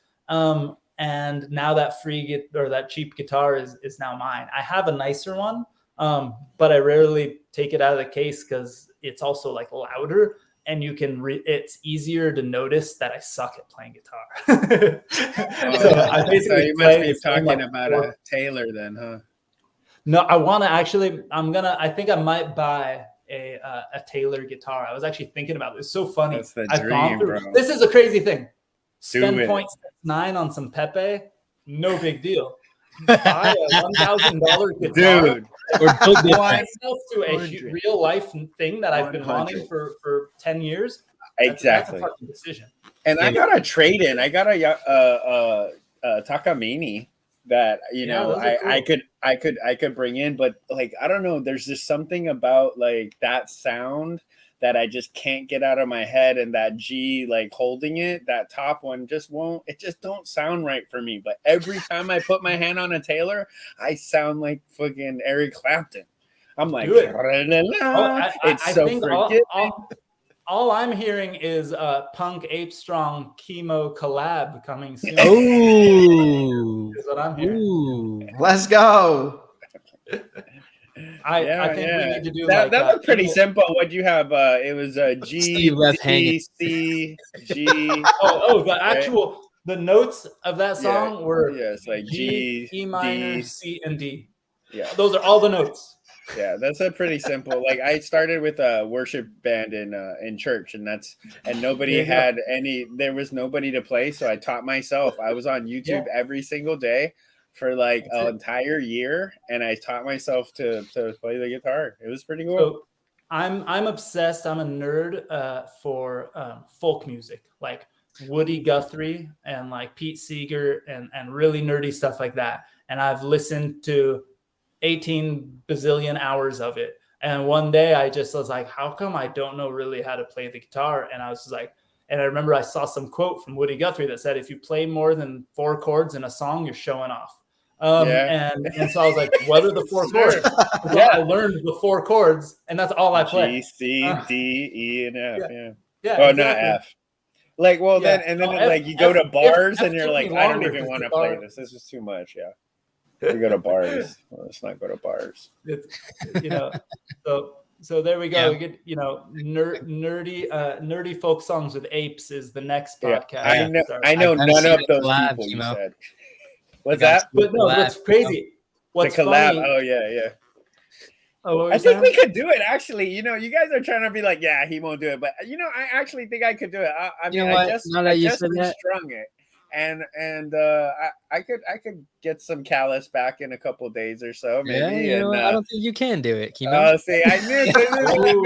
And now that that cheap guitar is now mine. I have a nicer one, but I rarely take it out of the case because it's also like louder, and you can it's easier to notice that I suck at playing guitar. So you must be talking about a Taylor then, huh? No, I want to actually. I think I might buy a Taylor guitar. I was actually thinking about this. It's so funny. That's the dream, bro. This is a crazy thing. Spend 0.9 on some Pepe, no big deal. Buy a $1,000 guitar. Dude, myself to a real life thing that I've been wanting for 10 years. Exactly. That's a fucking decision. And I got a trade in. I got a Takamine that I could bring in, but like, I don't know. There's just something about like that sound that I just can't get out of my head, and that G, like holding it, that top one just don't sound right for me. But every time I put my hand on a Taylor, I sound like fucking Eric Clapton. I'm like, it's so forgiving. All I'm hearing is Punk Ape Strong Kimo collab coming soon. Oh, is what I'm hearing. Ooh. Let's go. I think we need to do that. That was pretty simple. What do you have? It was G, D, C, G. The actual the notes of that song were it's like G, E minor, D, C, and D. Yeah, those are all the notes. Yeah, that's a pretty simple. Like, I started with a worship band in church, and nobody had any. There was nobody to play, so I taught myself. I was on YouTube every single day for like an entire year, and I taught myself to play the guitar. It was pretty cool. So I'm obsessed. I'm a nerd for folk music, like Woody Guthrie and like Pete Seeger and really nerdy stuff like that. And I've listened to 18 bazillion hours of it. And one day I just was like, how come I don't know really how to play the guitar? And I was just like, and I remember I saw some quote from Woody Guthrie that said, if you play more than 4 chords in a song, you're showing off. And so I was like, what are the 4 chords? I learned the 4 chords, and that's all I play. G, C, D, E, and F. Yeah. Oh, exactly. not F. Like, well, then like you go to bars and you're like, I don't even want to play this. This is too much. Yeah. We go to bars. Well, let's not go to bars. So there we go. Yeah. We get, nerdy folk songs with apes is the next podcast. I know none of those people you said. What's that? But no, what's crazy? What's the collab? Funny, oh yeah. Oh, I think we could do it. Actually, you guys are trying to be like, yeah, he won't do it, but I actually think I could do it. I mean, I just strung it. And I could get some callus back in a couple of days or so, maybe. Yeah, I don't think you can do it, Kimo. Oh, see, I knew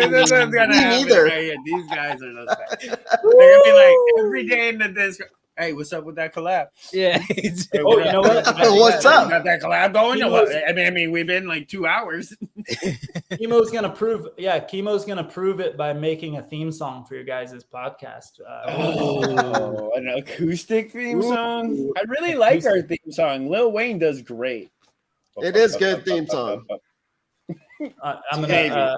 this was gonna happen. Right here. These guys are those guys. They're gonna be like every day in the Discord. Hey, what's up with that collab? Yeah. You know what? What's up? Got that collab going? I mean, we've been like 2 hours. Kimo's gonna prove it by making a theme song for your guys' podcast. An acoustic theme song. I really like our theme song. Lil Wayne does great. It is good theme song. I'm gonna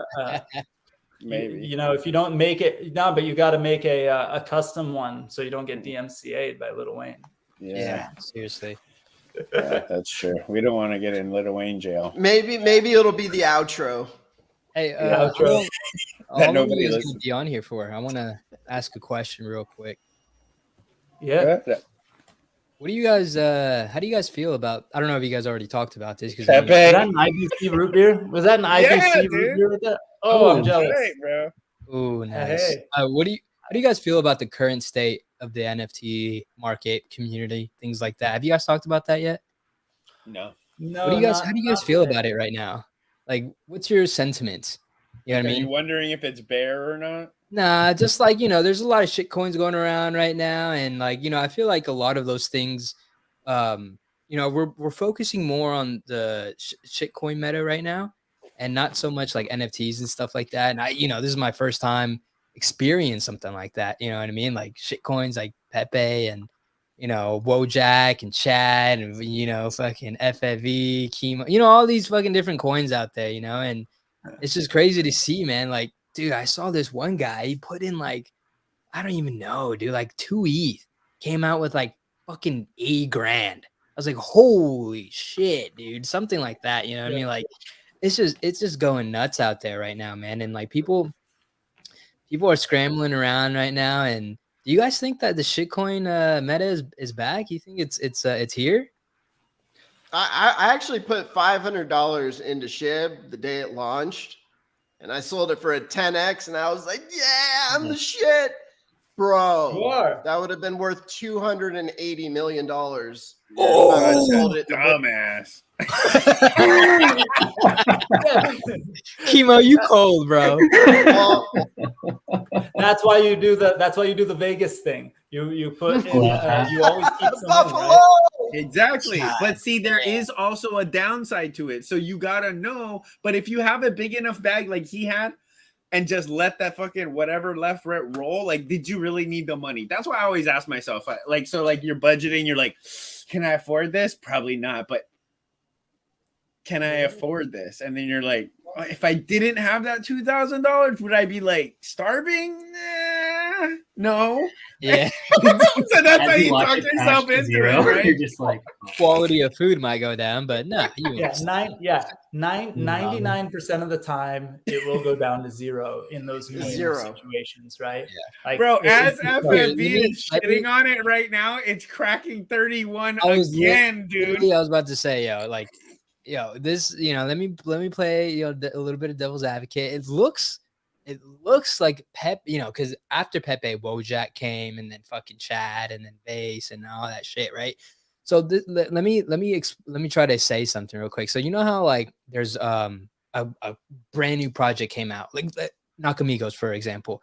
maybe if you don't make it but you got to make a custom one so you don't get DMCA'd by Lil Wayne. Yeah, seriously. Yeah, that's true. We don't want to get in Lil Wayne jail. Maybe it'll be the outro. Hey, outro that nobody is going to be on here for. I want to ask a question real quick. Yeah. What do you guys? How do you guys feel about? I don't know if you guys already talked about this. Was that an IBC root beer? Was that an IBC root beer with that? Oh, I'm jealous, bro. Oh, nice. Hey. How do you guys feel about the current state of the NFT market, community, things like that? Have you guys talked about that yet? No. How do you guys feel about it right now? Like, what's your sentiments? You know what I mean? Are you wondering if it's bear or not? Nah, just like, there's a lot of shit coins going around right now. And like, I feel like a lot of those things, we're focusing more on the shit coin meta right now and not so much like NFTs and stuff like that. And this is my first time experience something like that. You know what I mean? Like shit coins like Pepe and, Wojak and Chad and, fucking FFV, Kimo, all these fucking different coins out there, and it's just crazy to see, man. Like, dude, I saw this one guy, he put in like, I don't even know, dude, like 2 ETH, came out with like fucking $8,000. I was like, holy shit, dude, something like that. You know what I mean? Like, it's just going nuts out there right now, man. And like people are scrambling around right now. And do you guys think that the shitcoin meta is back? You think it's here? I actually put $500 into SHIB the day it launched, and I sold it for a 10x, and I was like, yeah, I'm the shit, bro. You are. That would have been worth $280 million. Oh, sold it, dumbass. Kimo, you cold, bro. That's why you do the Vegas thing. You put in, you always keep some in, right? Exactly. But see, there is also a downside to it. So you gotta know. But if you have a big enough bag like he had and just let that fucking whatever left roll, like, did you really need the money? That's why I always ask myself, like, so like you're budgeting, you're like, can I afford this? Probably not, but can I afford this? And then you're like, if I didn't have that $2,000, would I be like starving? No. Yeah. So that's how you talk yourself into it, right? You're just like, quality of food might go down, but no. 99% of the time it will go down to zero in those situations, right? Yeah. Like, bro, as FFV is shitting on it right now, it's cracking 31 again, dude. I was about to say, let me play, a little bit of devil's advocate. It looks like Pep, because after Pepe, Wojak came, and then fucking Chad, and then Vase, and all that shit, right? So let me try to say something real quick. So how like there's a brand new project came out, like Nakamigos, for example.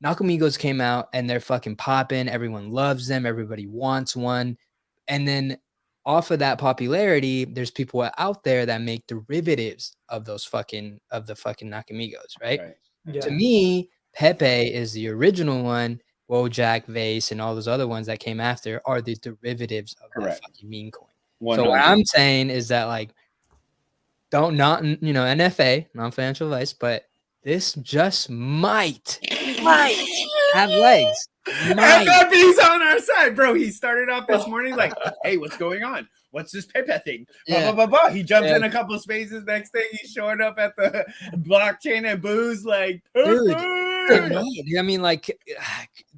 Nakamigos came out and they're fucking popping. Everyone loves them. Everybody wants one. And then off of that popularity, there's people out there that make derivatives of the fucking Nakamigos, right? Yeah. To me, Pepe is the original one. Wojak, Vase, and all those other ones that came after are the derivatives of that fucking meme coin. 100. So what I'm saying is that, like, don't not, NFA, non-financial advice, but this just might have legs. FFV's on our side, bro. He started off this morning like, hey, what's going on? What's this Pepe thing? Blah, blah, blah, blah. He jumps in a couple of spaces. Next thing, he's showing up at the blockchain and booze like, dude, I mean, like,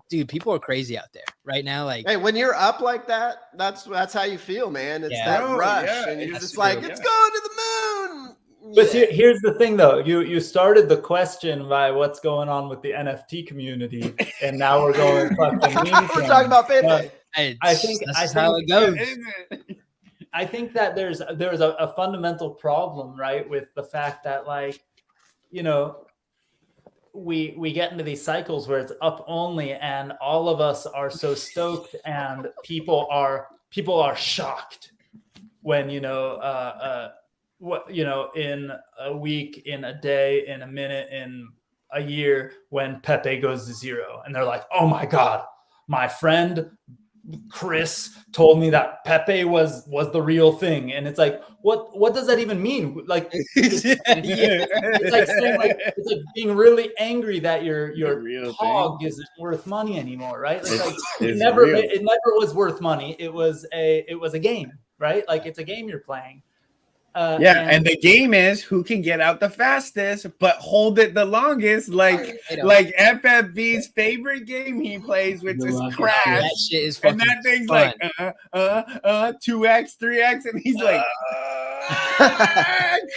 dude, people are crazy out there right now. Like, hey, when you're up like that, that's how you feel, man. It's that rush, and you're just like, it's going to the moon. But here's the thing, though. You started the question by what's going on with the NFT community, and now we're going fucking. We're talking about Pepe. I think how it goes. I think that there's a fundamental problem, right, with the fact that, like, we get into these cycles where it's up only, and all of us are so stoked, and people are shocked when in a week, in a day, in a minute, in a year, when Pepe goes to zero, and they're like, oh my God, my friend Chris told me that Pepe was the real thing. And it's like, what does that even mean? Like, it's like saying, like, it's like being really angry that your hog isn't worth money anymore, right? It never was worth money. It was a game, right? Like, it's a game you're playing. And the game is who can get out the fastest, but hold it the longest. Like FFV's favorite game he plays, which is Crash. That shit is fucking and that thing's fun. like 2x, 3x, and he's like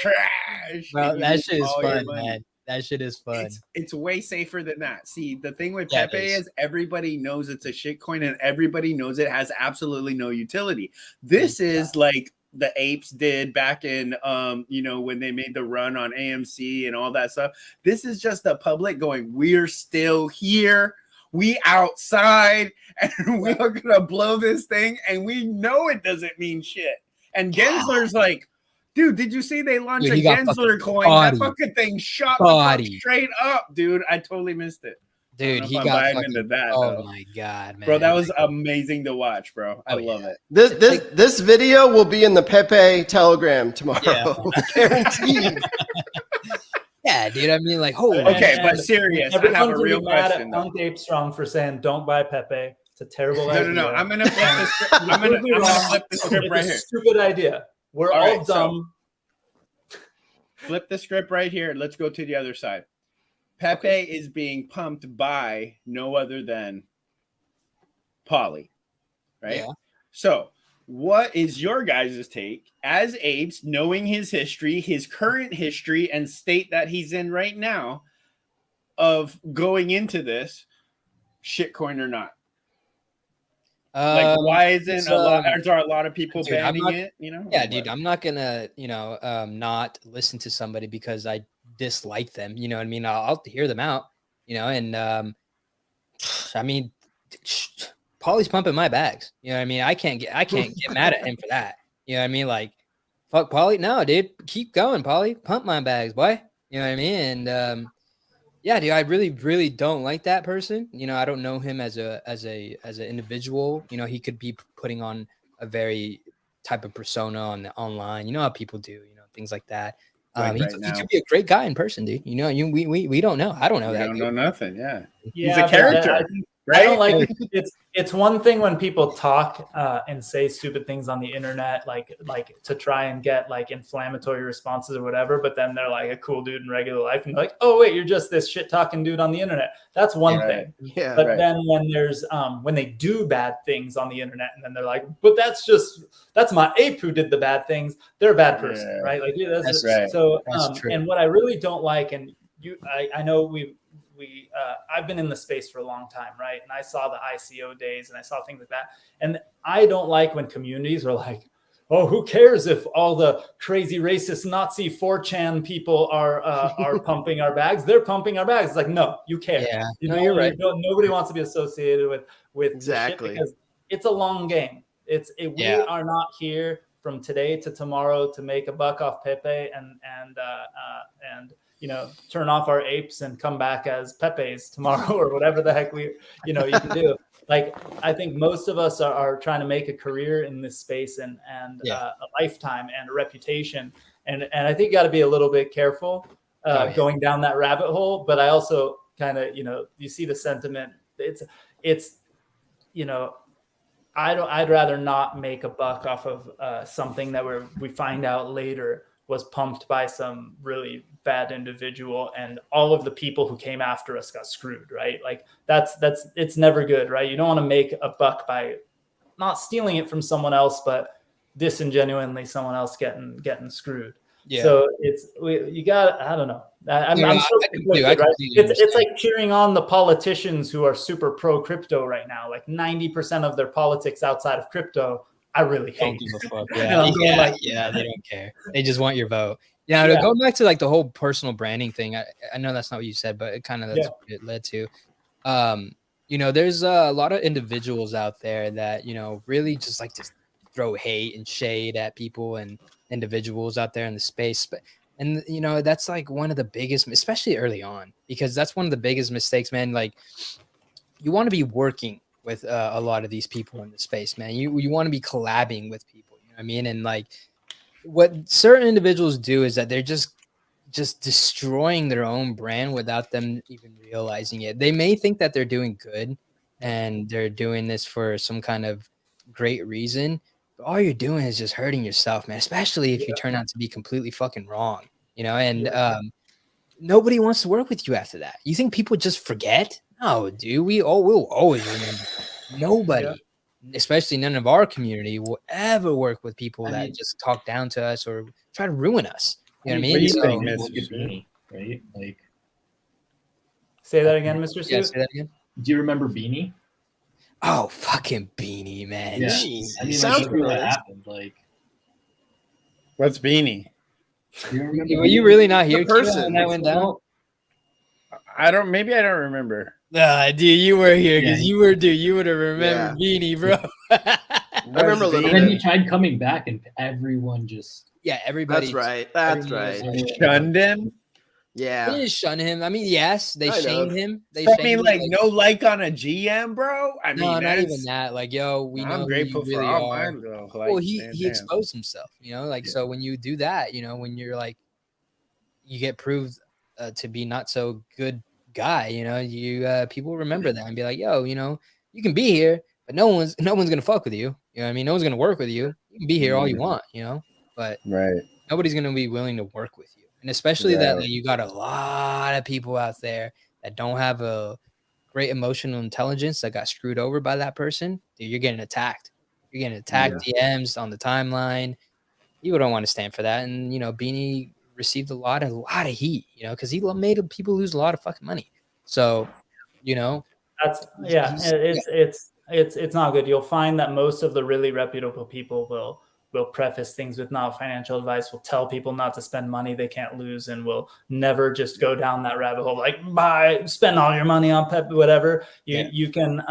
Crash. Bro, that shit is fun, man. That shit is fun. It's way safer than that. See, the thing with Pepe is everybody knows it's a shitcoin, and everybody knows it has absolutely no utility. This is like the apes did back in when they made the run on AMC and all that stuff. This is just the public going, we're still here, we outside, and we are gonna blow this thing, and we know it doesn't mean shit. And Gensler's like, dude, did you see they launched a Gensler coin? That fucking thing shot straight up, dude. I totally missed it. Dude, he got into that. Oh my God, man, bro, that was amazing to watch, bro. I love it. This video will be in the Pepe Telegram tomorrow, guaranteed. Yeah, dude. I mean, like, holy. Okay, but serious. I have a real question. Punk Ape Strong for saying don't buy Pepe. It's a terrible idea. No. I'm gonna flip the script. I'm gonna flip the script right here. Stupid idea. We're all dumb. Flip the script right here. Let's go to the other side. Pepe is being pumped by no other than Polly, right? Yeah. So what is your guys' take as apes, knowing his history, his current history, and state that he's in right now, of going into this shitcoin or not? Like, why isn't a lot of people banning it? Yeah, dude, I'm not gonna not listen to somebody because I dislike them. You know what I mean? I'll hear them out. And I mean, Paulie's pumping my bags. You know what I mean? I can't get mad at him for that. You know what I mean? Like, fuck Paulie. No, dude, keep going, Paulie. Pump my bags, boy. You know what I mean? And yeah, dude, I really, really don't like that person. I don't know him as an individual. He could be putting on a very type of persona online. You know how people do, things like that. He could be a great guy in person, dude. We don't know. I don't know that. I don't know nothing. Yeah, he's a character. Right? I don't like it's one thing when people talk and say stupid things on the internet, like to try and get like inflammatory responses or whatever, but then they're like a cool dude in regular life, and they're like, oh wait, you're just this shit talking dude on the internet. That's one thing. Yeah. But then when there's when they do bad things on the internet, and then they're like, but that's my ape who did the bad things. They're a bad person, right? Like that's right. So and what I really don't like, and I know I've been in the space for a long time, right? And I saw the ICO days and I saw things like that. And I don't like when communities are like, oh, who cares if all the crazy racist Nazi 4chan people are pumping our bags? They're pumping our bags. It's like, no, you care. Yeah, You no, know, you're right. Nobody wants to be associated with Exactly. the shit because it's a long game. We are not here from today to tomorrow to make a buck off Pepe and you know, turn off our apes and come back as Pepe's tomorrow or whatever the heck you can do. Like, I think most of us are trying to make a career in this space and a lifetime and a reputation. And I think you got to be a little bit careful going down that rabbit hole. But I also kind of, you know, you see the sentiment. It's, you know, I'd rather not make a buck off of something that we find out later was pumped by some really bad individual, and all of the people who came after us got screwed, right? Like it's never good, right? You don't want to make a buck by not stealing it from someone else, but disingenuinely someone else getting screwed. Yeah. So you got, I don't know. I'm so conflicted, right? It's like cheering on the politicians who are super pro crypto right now. Like 90% of their politics outside of crypto, I really hate. Yeah, they don't care. They just want your vote. Yeah, to go back to like the whole personal branding thing. I know that's not what you said, but it kind of that's what it led to. You know, there's a lot of individuals out there that, you know, really just like to throw hate and shade at people and individuals out there in the space. And, you know, that's like one of the biggest, especially early on, because that's one of the biggest mistakes, man. Like, you want to be working with a lot of these people in the space, man. You want to be collabing with people, you know what I mean? And like, what certain individuals do is that they're just destroying their own brand without them even realizing it. They may think that they're doing good and they're doing this for some kind of great reason, but all you're doing is just hurting yourself, man, especially if you turn out to be completely fucking wrong, you know? And nobody wants to work with you after that. You think people just forget? No, dude, we'll always remember. Nobody, especially none of our community, will ever work with people that just talk down to us or try to ruin us. You know what I mean? Right? Like, say that again, Mr. Sue? Yeah, say that again. Do you remember Beanie? Oh, fucking Beanie, man. Yeah. Jeez. I mean, sounds like, familiar. that happened. Like, What's Beanie? Were you really not here person when that went down? Maybe I don't remember. Nah, dude, you were here because you would have remembered Beanie, bro. I remember a little and then bit. he tried coming back, and everyone just everybody. That's right. Shunned him. Yeah. They didn't shun him. I mean, yes, they shamed him. They I shamed mean, him, like no like on a GM, bro. I mean, no, not even that. Like, yo, we know I'm grateful who you for really all are. mine, though. Well, he exposed himself, you know, like so when you do that, you know, when you're like, you get proved to be not so good guy, you know, you people remember that and be like, yo, you know, you can be here, but no one's gonna fuck with you. You know what I mean? No one's gonna work with you. You can be here all you want, you know, but nobody's gonna be willing to work with you. And especially that like, you got a lot of people out there that don't have a great emotional intelligence that got screwed over by that person. Dude, you're getting attacked. You're getting attacked DMs on the timeline. You don't want to stand for that. And you know, Beanie received a lot of heat, you know, because he made people lose a lot of fucking money. So, you know, that's it's not good. You'll find that most of the really reputable people will preface things with not financial advice, will tell people not to spend money they can't lose, and will never just go down that rabbit hole like spend all your money on Pepe, whatever. You can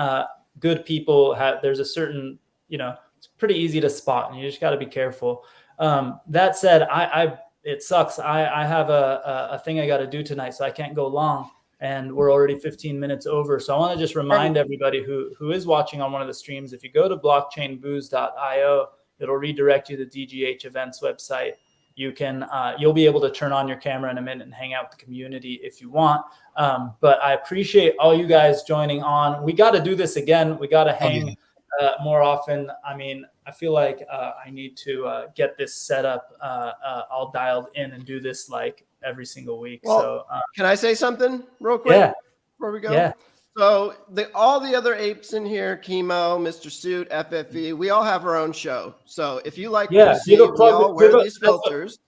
good people there's a certain, you know, it's pretty easy to spot, and you just got to be careful. That said, it sucks. I have a thing I got to do tonight, so I can't go long, and we're already 15 minutes over. So I want to just remind everybody who is watching on one of the streams, if you go to blockchainbooze.io, it'll redirect you to the DGH events website. You can you'll be able to turn on your camera in a minute and hang out with the community if you want. But I appreciate all you guys joining on. We got to do this again. We got to hang more often. I mean, I feel like I need to get this set up all dialed in and do this like every single week. Well, so can I say something real quick? Yeah. Before we go? Yeah. So all the other apes in here, Kimo, Mr. Suit, FFV, we all have our own show. So if you like what you see, we all wear these filters.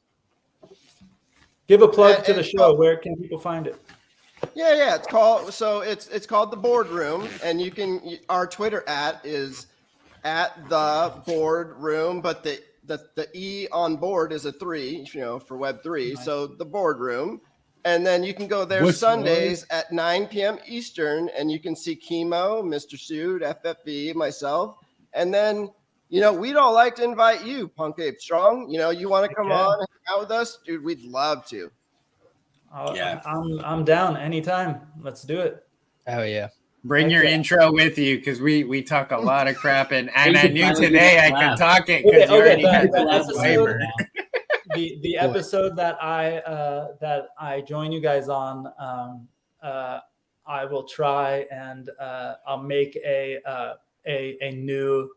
Give a plug to the show. Where can people find it? Yeah. It's called The Boardroom, and you can. Our Twitter @ is @the boardroom, but the the E on board is a 3, for Web3. Nice. So the boardroom. And then you can go there Sundays at 9 p.m. Eastern, and you can see Kimo, Mr. Sued, FFV, myself. And then, we'd all like to invite you, Punk Ape Strong. You want to come on and hang out with us? Dude, we'd love to. Yeah. I'm down anytime. Let's do it. Oh, yeah. Bring your intro with you because we talk a lot of crap. And I knew today I could talk it because you already had the disclaimer. The episode that I join you guys on, I will try and I'll make a new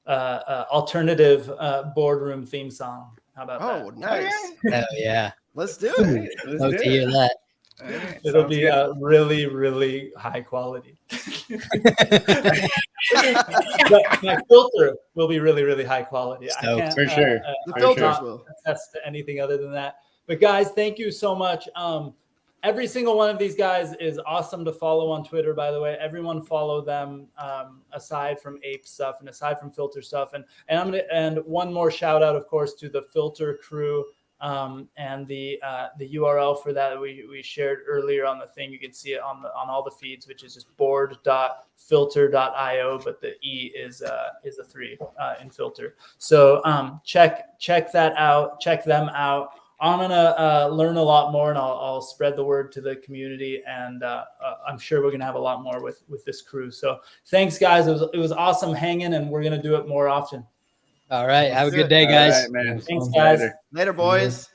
alternative boardroom theme song. How about that? Oh, nice! Hell yeah! Let's do it. Love to hear that. Right, it'll be really, really high quality. My filter will be really, really high quality. So, I can't, for sure. The filters will attest to anything other than that. But guys, thank you so much. Every single one of these guys is awesome to follow on Twitter, by the way. Everyone follow them, aside from Ape stuff and aside from Filter stuff. And one more shout out, of course, to the Filter crew. And the URL for that we shared earlier on the thing. You can see it on all the feeds, which is just board.filter.io, but the E is a 3 in Filter. So check that out. Check them out. I'm gonna learn a lot more, and I'll spread the word to the community. And I'm sure we're gonna have a lot more with this crew. So thanks, guys. It was awesome hanging, and we're gonna do it more often. All right. Have a good day, guys. All right, man. Thanks, guys. Later, boys.